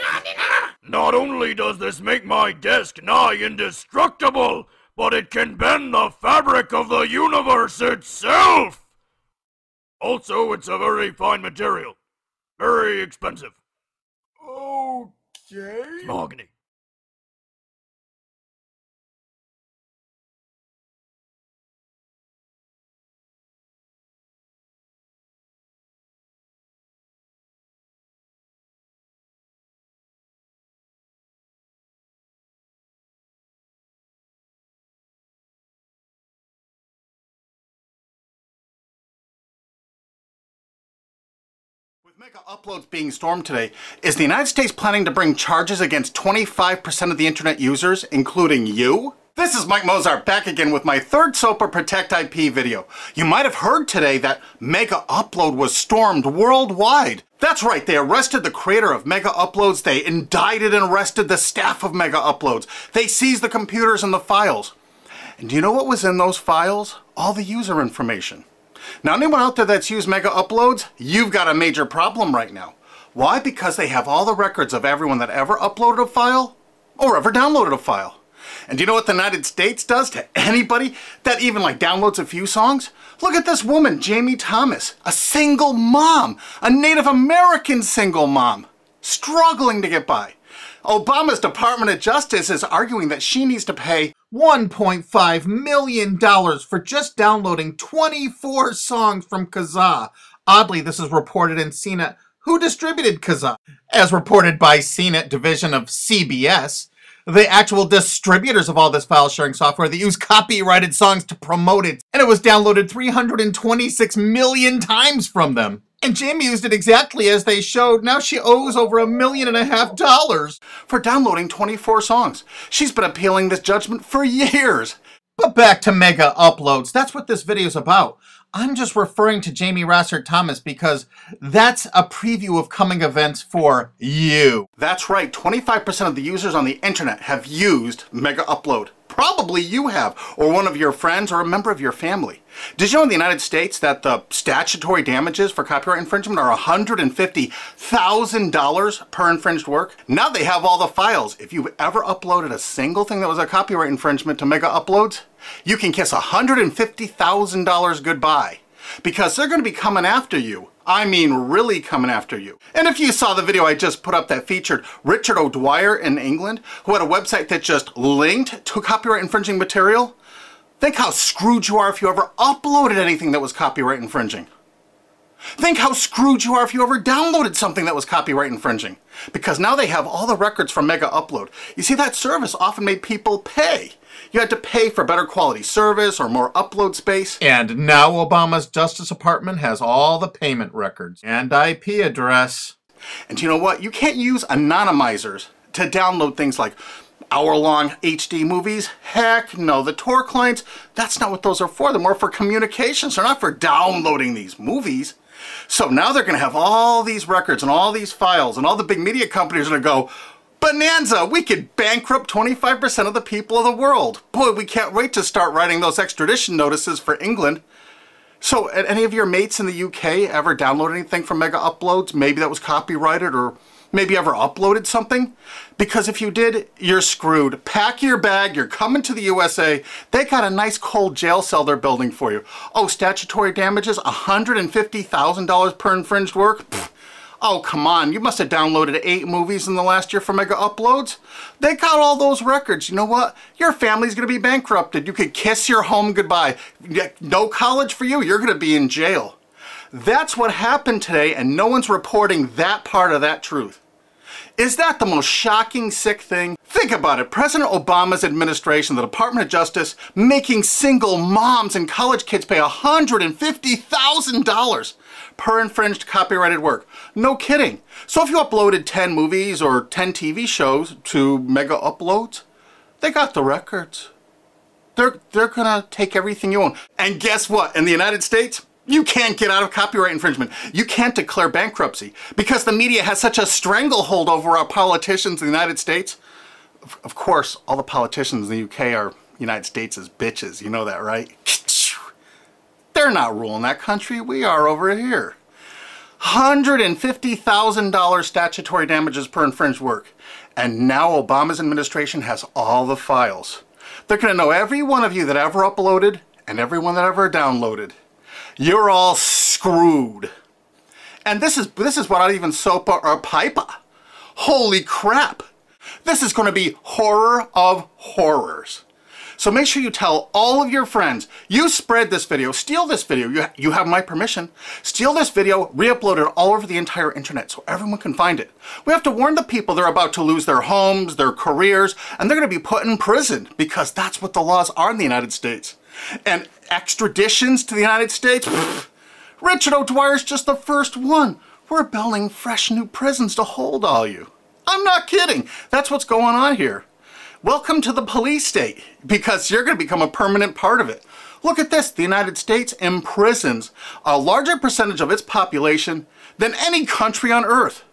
Not only does this make my desk nigh indestructible, but it can bend the fabric of the universe itself! Also, it's a very fine material. Very expensive. Okay. Mahogany. With mega uploads being stormed today, is the United States planning to bring charges against 25% of the internet users, including you? This is Mike Mozart back again with my third SOPA Protect IP video. You might have heard today that Mega Upload was stormed worldwide. That's right, they arrested the creator of Mega Uploads, they indicted and arrested the staff of Mega Uploads, they seized the computers and the files. And do you know what was in those files? All the user information. Now, anyone out there that's used Mega Uploads, you've got a major problem right now. Why? Because they have all the records of everyone that ever uploaded a file or ever downloaded a file. And do you know what the United States does to anybody that even downloads a few songs? Look at this woman, Jamie Thomas, a single mom, a Native American single mom, struggling to get by. Obama's Department of Justice is arguing that she needs to pay $1.5 million for just downloading 24 songs from Kazaa. Oddly, this is reported in CNET. Who distributed Kazaa? As reported by CNET division of CBS, the actual distributors of all this file sharing software that use copyrighted songs to promote it, and it was downloaded 326 million times from them. And Jamie used it exactly as they showed. Now she owes over $1.5 million for downloading 24 songs. She's been appealing this judgment for years. But back to Mega Uploads. That's what this video's about. I'm just referring to Jamie Rossert Thomas because that's a preview of coming events for you. That's right, 25% of the users on the internet have used Mega Upload. Probably you have, or one of your friends, or a member of your family. Did you know in the United States that the statutory damages for copyright infringement are $150,000 per infringed work? Now they have all the files. If you've ever uploaded a single thing that was a copyright infringement to Mega Uploads, you can kiss $150,000 goodbye. Because they're going to be coming after you. I mean, really coming after you. And if you saw the video I just put up that featured Richard O'Dwyer in England, who had a website that just linked to copyright infringing material, think how screwed you are if you ever uploaded anything that was copyright infringing. Think how screwed you are if you ever downloaded something that was copyright infringing. Because now they have all the records from Mega Upload. You see, that service often made people pay. You had to pay for better quality service or more upload space. And now Obama's Justice Department has all the payment records and IP address. And you know what? You can't use anonymizers to download things like hour-long HD movies. Heck no, the Tor clients, that's not what those are for. They're more for communications. They're not for downloading these movies. So now they're going to have all these records and all these files, and all the big media companies are going to go, bonanza, we could bankrupt 25% of the people of the world. Boy, we can't wait to start writing those extradition notices for England. So, any of your mates in the UK ever download anything from Mega Uploads? Maybe that was copyrighted, or maybe ever uploaded something? Because if you did, you're screwed. Pack your bag, you're coming to the USA. They got a nice cold jail cell they're building for you. Oh, statutory damages, $150,000 per infringed work? Pfft. Oh, come on, you must have downloaded 8 movies in the last year for Mega Uploads. They got all those records. You know what? Your family's gonna be bankrupted. You could kiss your home goodbye. No college for you, you're gonna be in jail. That's what happened today, and no one's reporting that part of that truth. Is that the most shocking, sick thing? Think about it. President Obama's administration, the Department of Justice, making single moms and college kids pay $150,000 per infringed copyrighted work. No kidding. So if you uploaded 10 movies or 10 TV shows to Mega Uploads, they got the records. They're gonna take everything you own. And guess what? In the United States, you can't get out of copyright infringement. You can't declare bankruptcy because the media has such a stranglehold over our politicians in the United States. Of course, all the politicians in the UK are United States' bitches. You know that, right? They're not ruling that country. We are over here. $150,000 statutory damages per infringed work. And now Obama's administration has all the files. They're going to know every one of you that ever uploaded and everyone that ever downloaded. You're all screwed. And this is without even SOPA or PIPA. Holy crap. This is going to be horror of horrors. So make sure you tell all of your friends, you spread this video, steal this video, you have my permission, steal this video, re-upload it all over the entire internet so everyone can find it. We have to warn the people they're about to lose their homes, their careers, and they're going to be put in prison because that's what the laws are in the United States. And extraditions to the United States? Pfft, Richard O'Dwyer's just the first one. We're building fresh new prisons to hold all you. I'm not kidding. That's what's going on here. Welcome to the police state, because you're going to become a permanent part of it. Look at this. The United States imprisons a larger percentage of its population than any country on earth.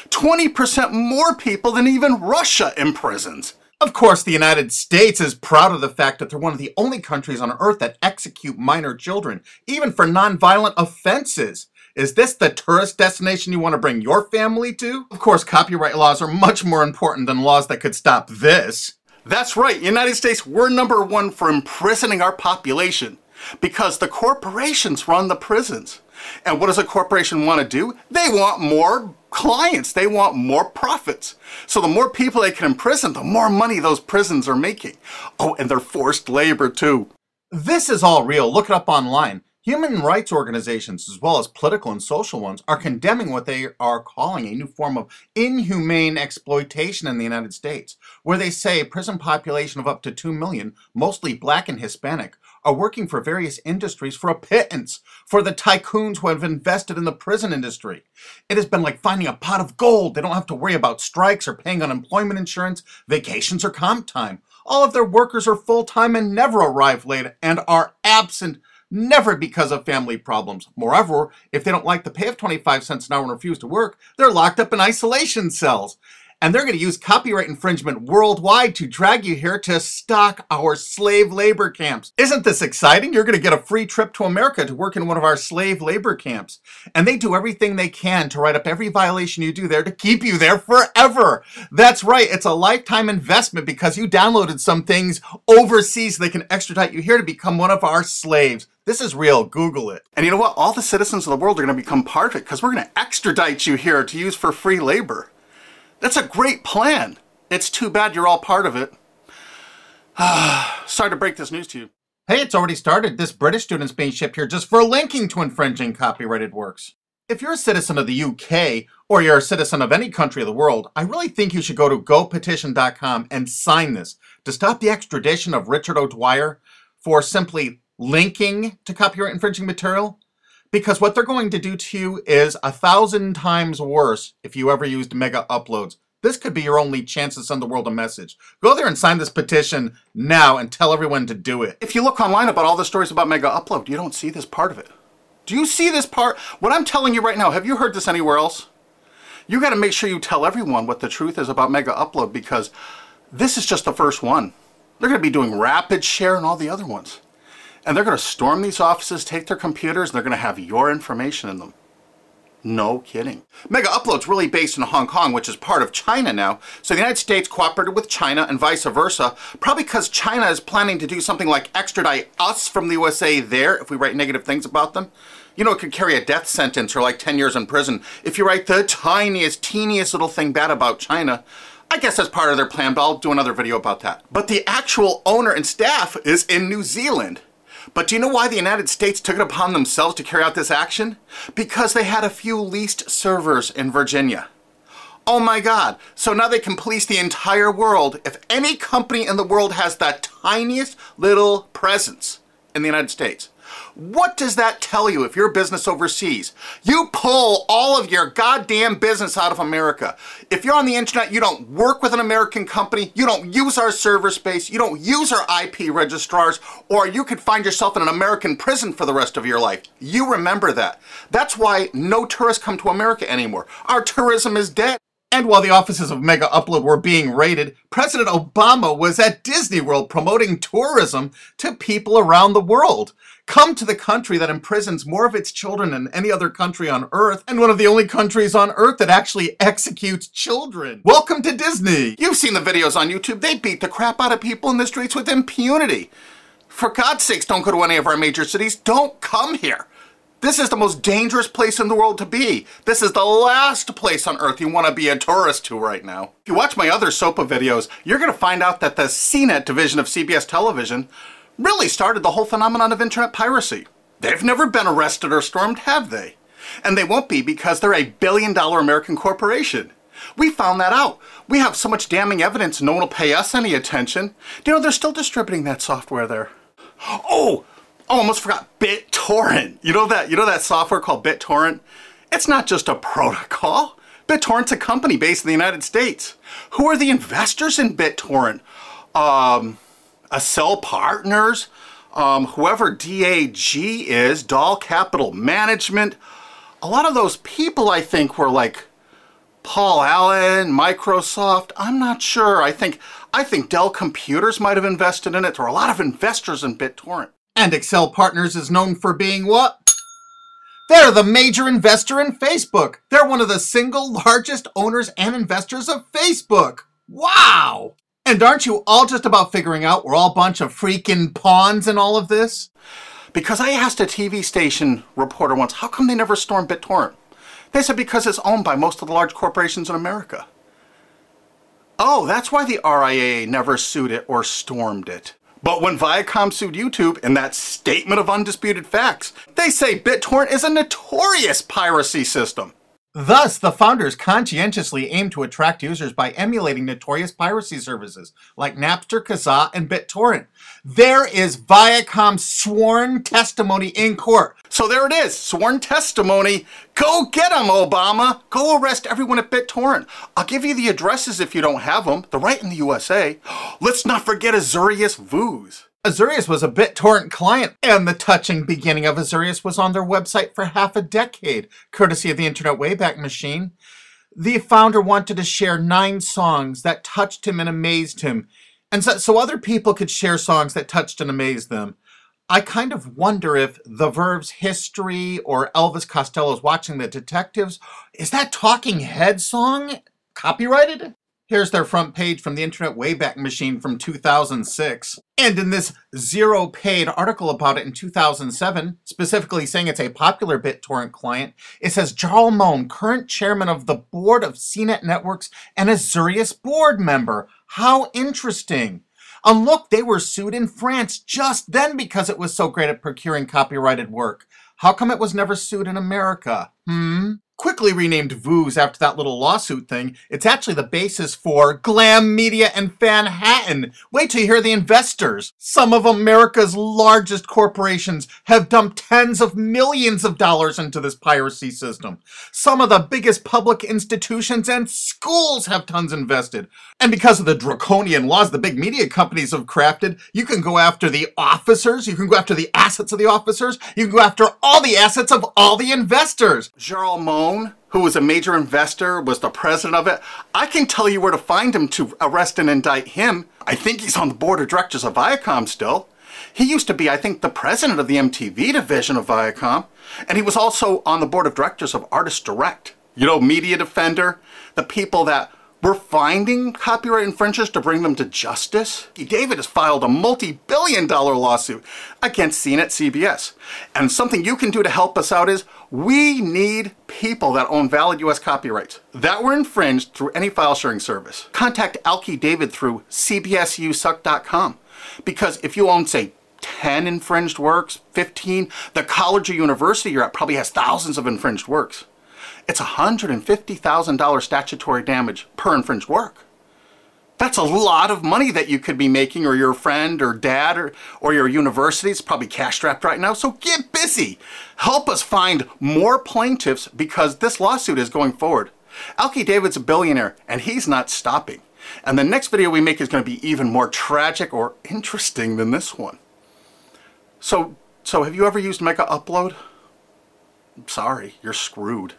20% more people than even Russia imprisons. Of course, the United States is proud of the fact that they're one of the only countries on earth that execute minor children, even for nonviolent offenses. Is this the tourist destination you want to bring your family to? Of course, copyright laws are much more important than laws that could stop this. That's right, United States, we're #1 for imprisoning our population because the corporations run the prisons. And what does a corporation want to do? They want more clients. They want more profits. So the more people they can imprison, the more money those prisons are making. Oh, and they're forced labor too. This is all real. Look it up online. Human rights organizations, as well as political and social ones, are condemning what they are calling a new form of inhumane exploitation in the United States, where they say a prison population of up to 2 million, mostly black and Hispanic, are working for various industries for a pittance for the tycoons who have invested in the prison industry. It has been like finding a pot of gold. They don't have to worry about strikes or paying unemployment insurance, vacations, or comp time. All of their workers are full-time and never arrive late and are absent, never because of family problems. Moreover, if they don't like the pay of 25 cents an hour and refuse to work, they're locked up in isolation cells. And they're going to use copyright infringement worldwide to drag you here to stock our slave labor camps. Isn't this exciting? You're going to get a free trip to America to work in one of our slave labor camps. And they do everything they can to write up every violation you do there to keep you there forever. That's right. It's a lifetime investment because you downloaded some things overseas so they can extradite you here to become one of our slaves. This is real. Google it. And you know what? All the citizens of the world are going to become part of it because we're going to extradite you here to use for free labor. That's a great plan. It's too bad you're all part of it. Sorry to break this news to you. Hey, it's already started. This British student's being shipped here just for linking to infringing copyrighted works. If you're a citizen of the UK, or you're a citizen of any country of the world, I really think you should go to gopetition.com and sign this to stop the extradition of Richard O'Dwyer for simply linking to copyright infringing material. Because what they're going to do to you is 1,000 times worse if you ever used mega uploads. This could be your only chance to send the world a message. Go there and sign this petition now and tell everyone to do it. If you look online about all the stories about mega upload, you don't see this part of it. Do you see this part? What I'm telling you right now, have you heard this anywhere else? You got to make sure you tell everyone what the truth is about mega upload because this is just the first one. They're going to be doing rapid share and all the other ones. And they're going to storm these offices, take their computers, and they're going to have your information in them. No kidding. Mega Upload's really based in Hong Kong, which is part of China now. So the United States cooperated with China and vice versa, probably because China is planning to do something like extradite us from the USA there if we write negative things about them. You know, it could carry a death sentence or like 10 years in prison if you write the tiniest, teeniest little thing bad about China. I guess that's part of their plan, but I'll do another video about that. But the actual owner and staff is in New Zealand. But do you know why the United States took it upon themselves to carry out this action? Because they had a few leased servers in Virginia. Oh my God. So now they can police the entire world if any company in the world has that tiniest little presence in the United States. What does that tell you if you're a business overseas? You pull all of your goddamn business out of America. If you're on the internet, you don't work with an American company, you don't use our server space, you don't use our IP registrars, or you could find yourself in an American prison for the rest of your life. You remember that. That's why no tourists come to America anymore. Our tourism is dead. And while the offices of Mega Upload were being raided, President Obama was at Disney World promoting tourism to people around the world. Come to the country that imprisons more of its children than any other country on Earth, and one of the only countries on Earth that actually executes children. Welcome to Disney! You've seen the videos on YouTube. They beat the crap out of people in the streets with impunity. For God's sakes, don't go to any of our major cities. Don't come here. This is the most dangerous place in the world to be. This is the last place on Earth you want to be a tourist to right now. If you watch my other SOPA videos, you're going to find out that the CNET division of CBS television really started the whole phenomenon of internet piracy. They've never been arrested or stormed, have they? And they won't be because they're a billion-dollar American corporation. We found that out. We have so much damning evidence no one will pay us any attention. Do you know they're still distributing that software there? Oh, almost forgot BitTorrent. You know that software called BitTorrent? It's not just a protocol. BitTorrent's a company based in the United States. Who are the investors in BitTorrent? Accel Partners, whoever DAG is, Doll Capital Management. A lot of those people, I think, were like Paul Allen, Microsoft. I'm not sure. I think Dell Computers might have invested in it. There are a lot of investors in BitTorrent. And Accel Partners is known for being what? They're the major investor in Facebook. They're one of the single largest owners and investors of Facebook. Wow! And aren't you all just about figuring out we're all a bunch of freaking pawns in all of this? Because I asked a TV station reporter once, how come they never stormed BitTorrent? They said because it's owned by most of the large corporations in America. Oh, that's why the RIAA never sued it or stormed it. But when Viacom sued YouTube in that statement of undisputed facts, they say BitTorrent is a notorious piracy system. Thus, the founders conscientiously aim to attract users by emulating notorious piracy services like Napster, Kazaa, and BitTorrent. There is Viacom's sworn testimony in court. So there it is, sworn testimony. Go get them, Obama. Go arrest everyone at BitTorrent. I'll give you the addresses if you don't have them. They're right in the USA. Let's not forget Azurius Vooz. Azurius was a BitTorrent client, and the touching beginning of Azurius was on their website for half a decade, courtesy of the Internet Wayback Machine. The founder wanted to share 9 songs that touched him and amazed him, and so other people could share songs that touched and amazed them. I kind of wonder if The Verve's History or Elvis Costello's Watching the Detectives, is that Talking Head song copyrighted? Here's their front page from the Internet Wayback Machine from 2006. And in this zero-paid article about it in 2007, specifically saying it's a popular BitTorrent client, it says Jarl Moan, current chairman of the board of CNET Networks and a Zurius board member. How interesting. And look, they were sued in France just then because it was so great at procuring copyrighted work. How come it was never sued in America? Quickly renamed Vooz after that little lawsuit thing, it's actually the basis for Glam Media and Fanhattan. Wait till you hear the investors. Some of America's largest corporations have dumped tens of millions of dollars into this piracy system. Some of the biggest public institutions and schools have tons invested. And because of the draconian laws the big media companies have crafted, you can go after the officers, you can go after the assets of the officers, you can go after all the assets of all the investors. Jarl Moan, who was a major investor, was the president of it. I can tell you where to find him to arrest and indict him. I think he's on the board of directors of Viacom still. He used to be, I think, the president of the MTV division of Viacom. And he was also on the board of directors of Artist Direct. You know, Media Defender, the people that were finding copyright infringers to bring them to justice. David has filed a multi-billion-dollar lawsuit against CNET CBS. And something you can do to help us out is, we need people that own valid US copyrights that were infringed through any file sharing service. Contact Alki David through cbsusuck.com. Because if you own, say, 10 infringed works, 15, the college or university you're at probably has thousands of infringed works. It's $150,000 statutory damage per infringed work. That's a lot of money that you could be making, or your friend or dad or your university is probably cash-strapped right now. So get busy. Help us find more plaintiffs because this lawsuit is going forward. Alki David's a billionaire and he's not stopping. And the next video we make is going to be even more tragic or interesting than this one. So have you ever used Mega Upload? I'm sorry, you're screwed.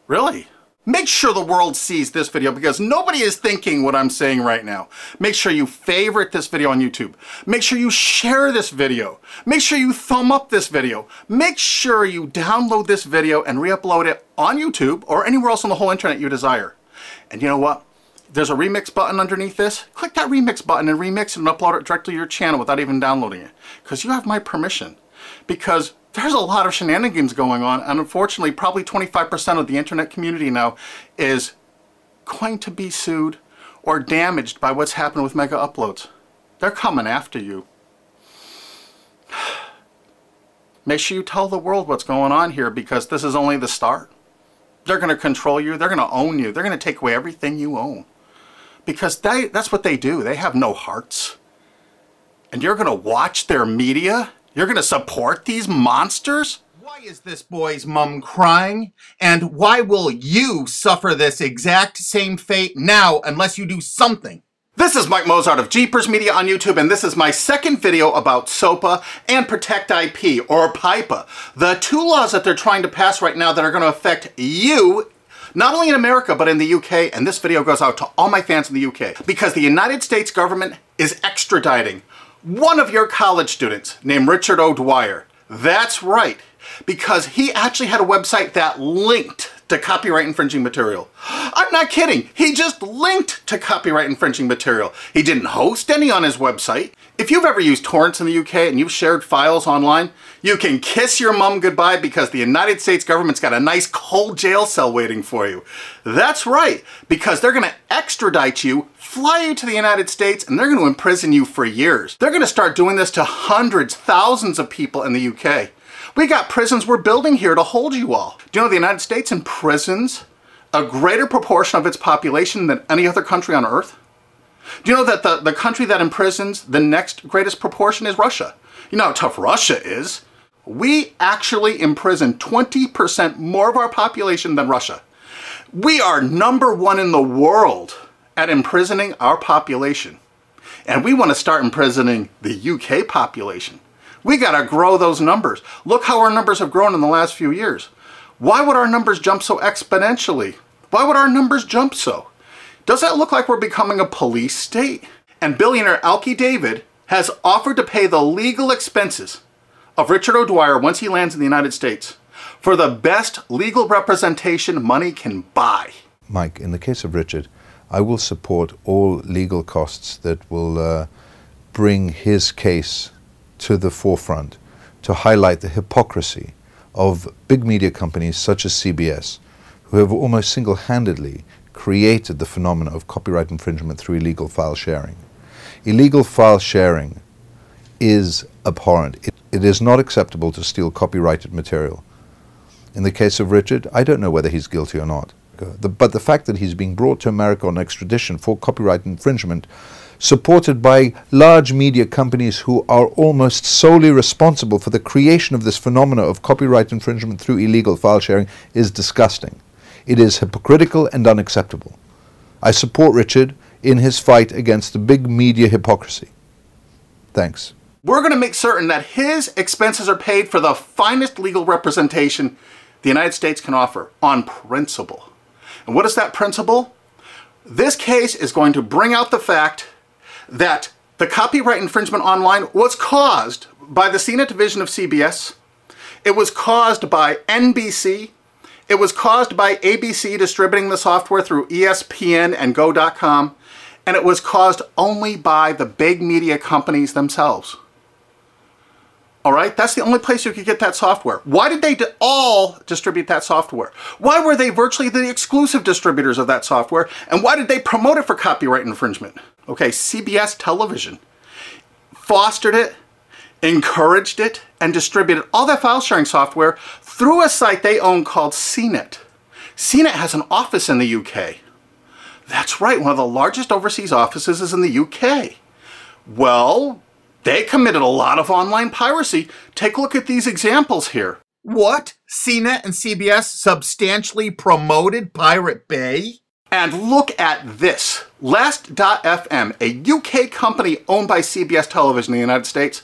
Really? Make sure the world sees this video because nobody is thinking what I'm saying right now. Make sure you favorite this video on YouTube. Make sure you share this video. Make sure you thumb up this video. Make sure you download this video and re-upload it on YouTube or anywhere else on the whole internet you desire. And you know what? There's a remix button underneath this. Click that remix button and remix it and upload it directly to your channel without even downloading it. Because you have my permission. Because there's a lot of shenanigans going on, and unfortunately probably 25% of the internet community now is going to be sued or damaged by what's happened with Mega Uploads. They're coming after you. Make sure you tell the world what's going on here because this is only the start. They're going to control you. They're going to own you. They're going to take away everything you own. Because that's what they do. They have no hearts. And you're going to watch their media? You're going to support these monsters? Why is this boy's mom crying? And why will you suffer this exact same fate now unless you do something? This is Mike Mozart of Jeepers Media on YouTube, and this is my second video about SOPA and Protect IP, or PIPA. The two laws that they're trying to pass right now that are going to affect you, not only in America, but in the UK, and this video goes out to all my fans in the UK, because the United States government is extraditing one of your college students named Richard O'Dwyer. That's right, because he actually had a website that linked to copyright infringing material. I'm not kidding. He just linked to copyright infringing material. He didn't host any on his website. If you've ever used torrents in the UK and you've shared files online, you can kiss your mom goodbye because the United States government's got a nice cold jail cell waiting for you. That's right, because they're gonna extradite you, fly you to the United States, and they're gonna imprison you for years. They're gonna start doing this to hundreds, thousands of people in the UK. We got prisons we're building here to hold you all. Do you know the United States imprisons a greater proportion of its population than any other country on earth? Do you know that the country that imprisons the next greatest proportion is Russia? You know how tough Russia is. We actually imprison 20% more of our population than Russia. We are #1 in the world at imprisoning our population. And we want to start imprisoning the UK population. We gotta grow those numbers. Look how our numbers have grown in the last few years. Why would our numbers jump so exponentially? Why would our numbers jump so? Does that look like we're becoming a police state? And billionaire Alki David has offered to pay the legal expenses of Richard O'Dwyer once he lands in the United States for the best legal representation money can buy. Mike, in the case of Richard, I will support all legal costs that will bring his case to the forefront to highlight the hypocrisy of big media companies such as CBS, who have almost single-handedly created the phenomenon of copyright infringement through illegal file sharing. Illegal file sharing is abhorrent. It is not acceptable to steal copyrighted material. In the case of Richard, I don't know whether he's guilty or not. But the fact that he's being brought to America on extradition for copyright infringement, supported by large media companies who are almost solely responsible for the creation of this phenomena of copyright infringement through illegal file sharing, is disgusting. It is hypocritical and unacceptable. I support Richard in his fight against the big media hypocrisy. Thanks. We're going to make certain that his expenses are paid for the finest legal representation the United States can offer on principle. And what is that principle? This case is going to bring out the fact that the copyright infringement online was caused by the CNET division of CBS. It was caused by NBC. It was caused by ABC distributing the software through ESPN and Go.com. And it was caused only by the big media companies themselves. All right, that's the only place you could get that software. Why did they all distribute that software? Why were they virtually the exclusive distributors of that software? And why did they promote it for copyright infringement? Okay, CBS Television fostered it, encouraged it, and distributed all that file sharing software through a site they own called CNET. CNET has an office in the UK. That's right, one of the largest overseas offices is in the UK. Well, they committed a lot of online piracy. Take a look at these examples here. What? CNET and CBS substantially promoted Pirate Bay? And look at this. Last.fm, a UK company owned by CBS Television in the United States.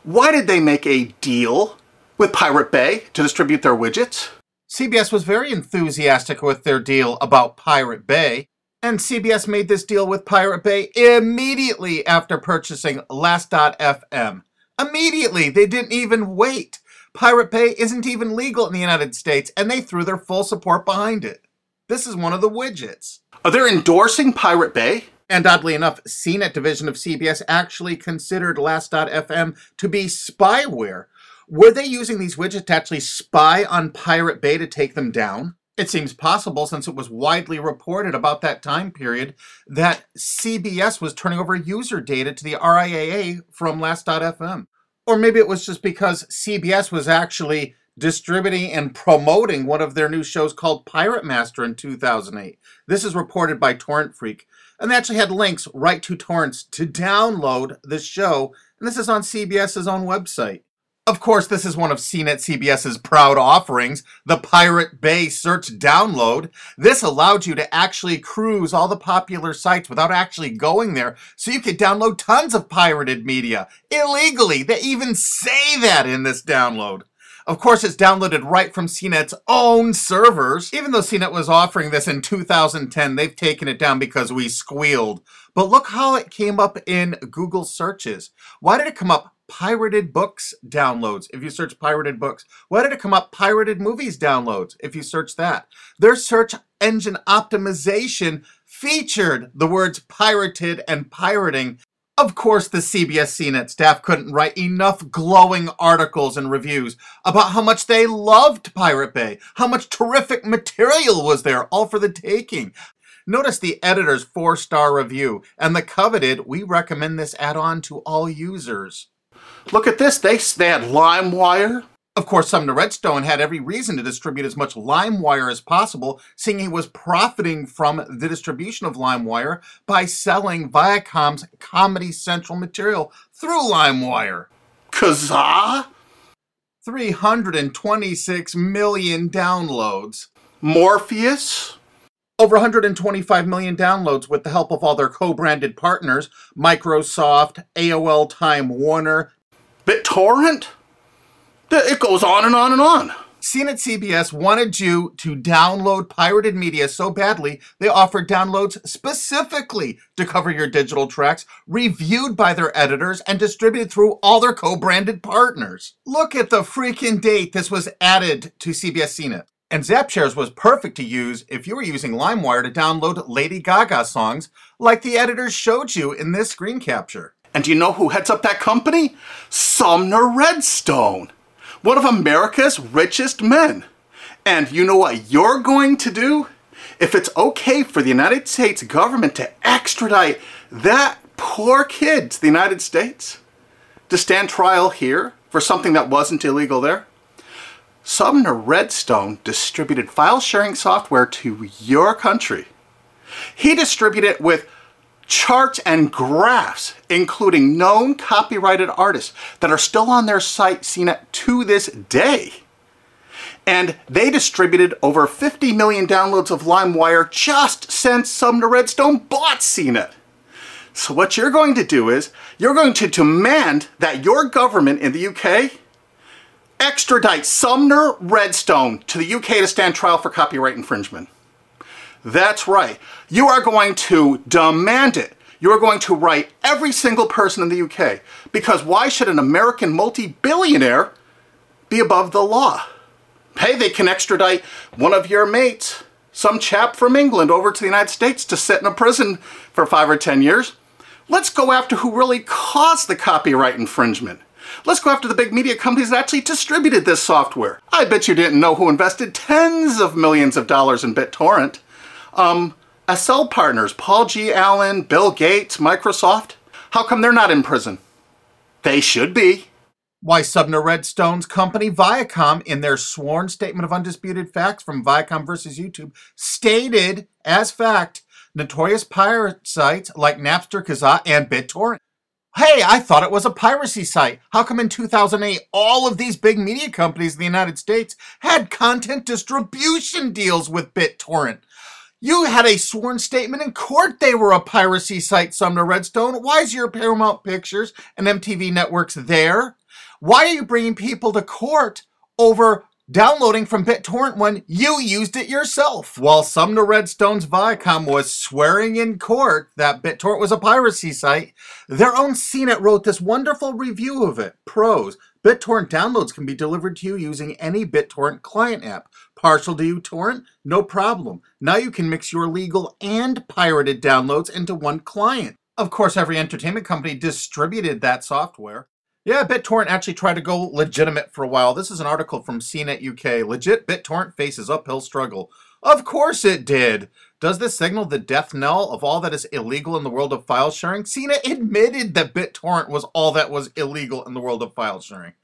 Why did they make a deal with Pirate Bay to distribute their widgets? CBS was very enthusiastic with their deal about Pirate Bay. And CBS made this deal with Pirate Bay immediately after purchasing Last.fm. Immediately, they didn't even wait. Pirate Bay isn't even legal in the United States, and they threw their full support behind it. This is one of the widgets. They're endorsing Pirate Bay. And oddly enough, CNET division of CBS actually considered Last.fm to be spyware. Were they using these widgets to actually spy on Pirate Bay to take them down? It seems possible, since it was widely reported about that time period, that CBS was turning over user data to the RIAA from Last.fm. Or maybe it was just because CBS was actually distributing and promoting one of their new shows called Pirate Master in 2008. This is reported by Torrent Freak. And they actually had links right to torrents to download this show. And this is on CBS's own website. Of course, this is one of CNET CBS's proud offerings, the Pirate Bay Search Download. This allowed you to actually cruise all the popular sites without actually going there, so you could download tons of pirated media illegally. They even say that in this download. Of course, it's downloaded right from CNET's own servers. Even though CNET was offering this in 2010, they've taken it down because we squealed. But look how it came up in Google searches. Why did it come up pirated books downloads if you search pirated books? Why did it come up pirated movies downloads if you search that? Their search engine optimization featured the words pirated and pirating. Of course, the CBS CNET staff couldn't write enough glowing articles and reviews about how much they loved Pirate Bay, how much terrific material was there, all for the taking. Notice the editor's 4-star review and the coveted, we recommend this add-on to all users. Look at this, they had LimeWire. Of course, Sumner Redstone had every reason to distribute as much LimeWire as possible, seeing he was profiting from the distribution of LimeWire by selling Viacom's Comedy Central material through LimeWire. Kazaa? 326 million downloads. Morpheus? Over 125 million downloads with the help of all their co-branded partners, Microsoft, AOL Time Warner, BitTorrent? It goes on and on and on. CNET CBS wanted you to download pirated media so badly, they offered downloads specifically to cover your digital tracks, reviewed by their editors, and distributed through all their co-branded partners. Look at the freaking date this was added to CBS CNET. And ZapShares was perfect to use if you were using LimeWire to download Lady Gaga songs, like the editors showed you in this screen capture. And do you know who heads up that company? Sumner Redstone, one of America's richest men. And you know what you're going to do? If it's okay for the United States government to extradite that poor kid to the United States to stand trial here for something that wasn't illegal there, Sumner Redstone distributed file sharing software to your country. He distributed it with charts and graphs, including known copyrighted artists that are still on their site CNET to this day. And they distributed over 50 million downloads of LimeWire just since Sumner Redstone bought CNET. So what you're going to do is, you're going to demand that your government in the UK extradite Sumner Redstone to the UK to stand trial for copyright infringement. That's right. You are going to demand it. You are going to write every single person in the UK. Because why should an American multi-billionaire be above the law? Hey, they can extradite one of your mates, some chap from England, over to the United States to sit in a prison for 5 or 10 years. Let's go after who really caused the copyright infringement. Let's go after the big media companies that actually distributed this software. I bet you didn't know who invested tens of millions of dollars in BitTorrent. SL partners, Paul G. Allen, Bill Gates, Microsoft. How come they're not in prison? They should be. Why, Sumner Redstone's company Viacom, in their sworn statement of undisputed facts from Viacom versus YouTube, stated as fact notorious pirate sites like Napster, Kazaa, and BitTorrent. Hey, I thought it was a piracy site. How come in 2008 all of these big media companies in the United States had content distribution deals with BitTorrent? You had a sworn statement in court they were a piracy site, Sumner Redstone. Why is your Paramount Pictures and MTV networks there? Why are you bringing people to court over downloading from BitTorrent when you used it yourself? While Sumner Redstone's Viacom was swearing in court that BitTorrent was a piracy site, their own CNET wrote this wonderful review of it. Pros: BitTorrent downloads can be delivered to you using any BitTorrent client app. Partial to uTorrent? No problem. Now you can mix your legal and pirated downloads into one client. Of course, every entertainment company distributed that software. Yeah, BitTorrent actually tried to go legitimate for a while. This is an article from CNET UK. Legit BitTorrent faces uphill struggle. Of course it did. Does this signal the death knell of all that is illegal in the world of file sharing? CNET admitted that BitTorrent was all that was illegal in the world of file sharing.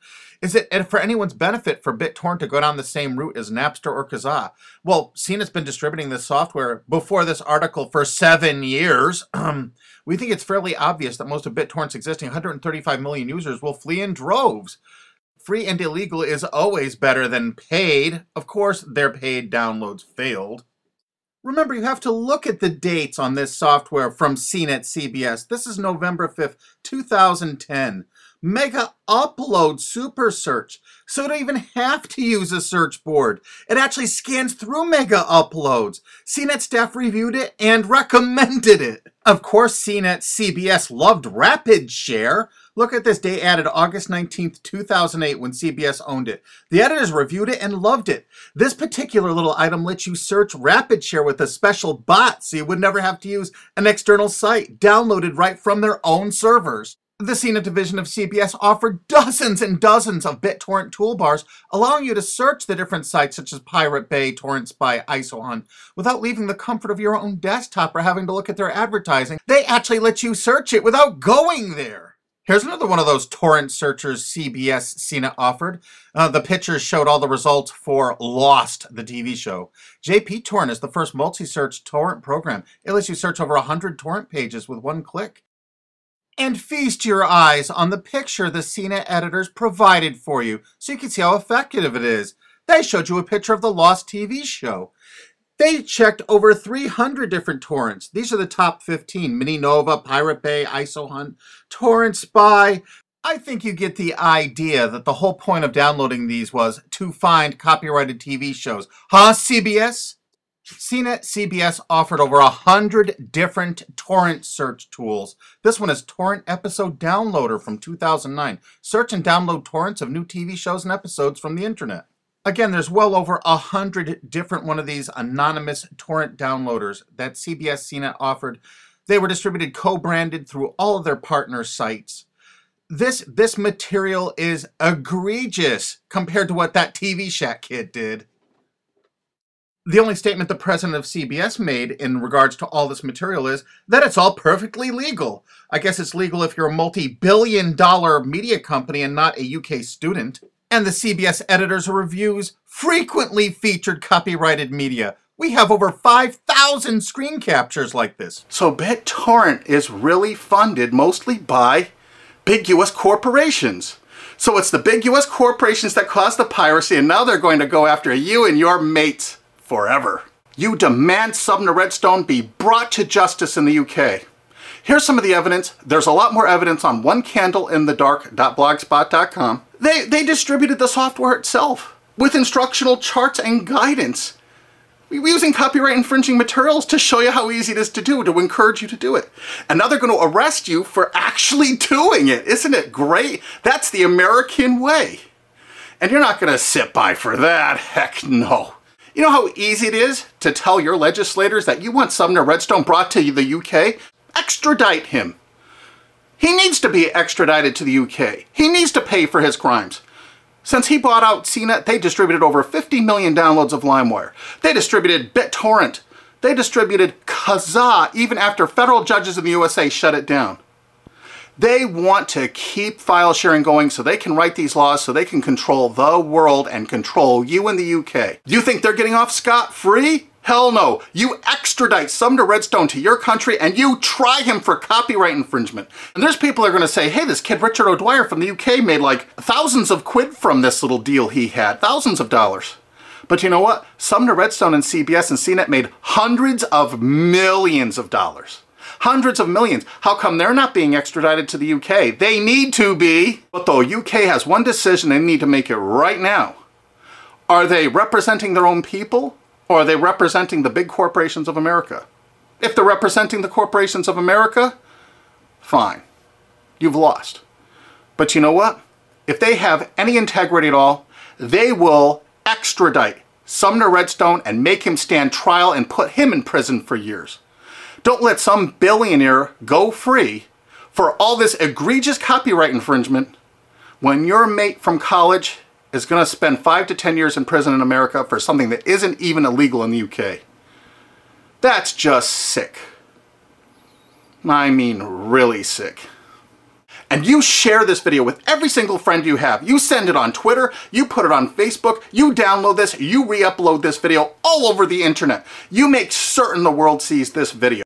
Is it for anyone's benefit for BitTorrent to go down the same route as Napster or Kazaa? Well, CNET's been distributing this software before this article for 7 years. We think it's fairly obvious that most of BitTorrent's existing 135 million users will flee in droves. Free and illegal is always better than paid. Of course, their paid downloads failed. Remember, you have to look at the dates on this software from CNET CBS. This is November 5th, 2010. Mega Upload Super Search. So you don't even have to use a search board. It actually scans through Mega Uploads. CNET staff reviewed it and recommended it. Of course, CNET CBS loved Rapid Share. Look at this. They added August 19th, 2008 when CBS owned it. The editors reviewed it and loved it. This particular little item lets you search Rapid Share with a special bot so you would never have to use an external site, downloaded right from their own servers. The CNET division of CBS offered dozens and dozens of BitTorrent toolbars, allowing you to search the different sites such as Pirate Bay, Torrent Spy, ISOHunt, without leaving the comfort of your own desktop or having to look at their advertising. They actually let you search it without going there. Here's another one of those torrent searchers CBS CNET offered. The pictures showed all the results for Lost, the TV show. JP Torrent is the first multi-search torrent program. It lets you search over 100 torrent pages with one click. And feast your eyes on the picture the CNET editors provided for you so you can see how effective it is. They showed you a picture of the Lost TV show. They checked over 300 different torrents. These are the top 15. Mini Nova, Pirate Bay, ISOHunt, Torrent Spy. I think you get the idea that the whole point of downloading these was to find copyrighted TV shows. Huh, CBS? CNET CBS offered over 100 different torrent search tools. This one is Torrent Episode Downloader from 2009. Search and download torrents of new TV shows and episodes from the internet. Again, there's well over 100 different one of these anonymous torrent downloaders that CBS CNET offered. They were distributed co-branded through all of their partner sites. This material is egregious compared to what that TV Shack kid did. The only statement the president of CBS made in regards to all this material is that it's all perfectly legal. I guess it's legal if you're a multi-billion-dollar media company and not a UK student. And the CBS editors of reviews frequently featured copyrighted media. We have over 5,000 screen captures like this. So BitTorrent is really funded mostly by big US corporations. So it's the big US corporations that caused the piracy, and now they're going to go after you and your mates forever. You demand Sumner Redstone be brought to justice in the UK. Here's some of the evidence. There's a lot more evidence on onecandleinthedark.blogspot.com. They distributed the software itself with instructional charts and guidance. We're using copyright infringing materials to show you how easy it is to do, to encourage you to do it. And now they're going to arrest you for actually doing it. Isn't it great? That's the American way. And you're not going to sit by for that. Heck no. You know how easy it is to tell your legislators that you want Sumner Redstone brought to the UK? Extradite him. He needs to be extradited to the UK. He needs to pay for his crimes. Since he bought out CNET, they distributed over 50 million downloads of LimeWire. They distributed BitTorrent. They distributed Kazaa even after federal judges in the USA shut it down. They want to keep file sharing going so they can write these laws so they can control the world and control you in the UK. You think they're getting off scot-free? Hell no. You extradite Sumner Redstone to your country and you try him for copyright infringement. And there's people that are going to say, hey, this kid Richard O'Dwyer from the UK made like thousands of quid from this little deal he had. Thousands of dollars. But you know what? Sumner Redstone and CBS and CNET made hundreds of millions of dollars. Hundreds of millions. How come they're not being extradited to the UK? They need to be. But the UK has one decision they need to make it right now. Are they representing their own people? Or are they representing the big corporations of America? If they're representing the corporations of America, fine. You've lost. But you know what? If they have any integrity at all, they will extradite Sumner Redstone and make him stand trial and put him in prison for years. Don't let some billionaire go free for all this egregious copyright infringement when your mate from college is going to spend 5 to 10 years in prison in America for something that isn't even illegal in the UK. That's just sick. I mean, really sick. And you share this video with every single friend you have. You send it on Twitter, you put it on Facebook, you download this, you re-upload this video all over the internet. You make certain the world sees this video.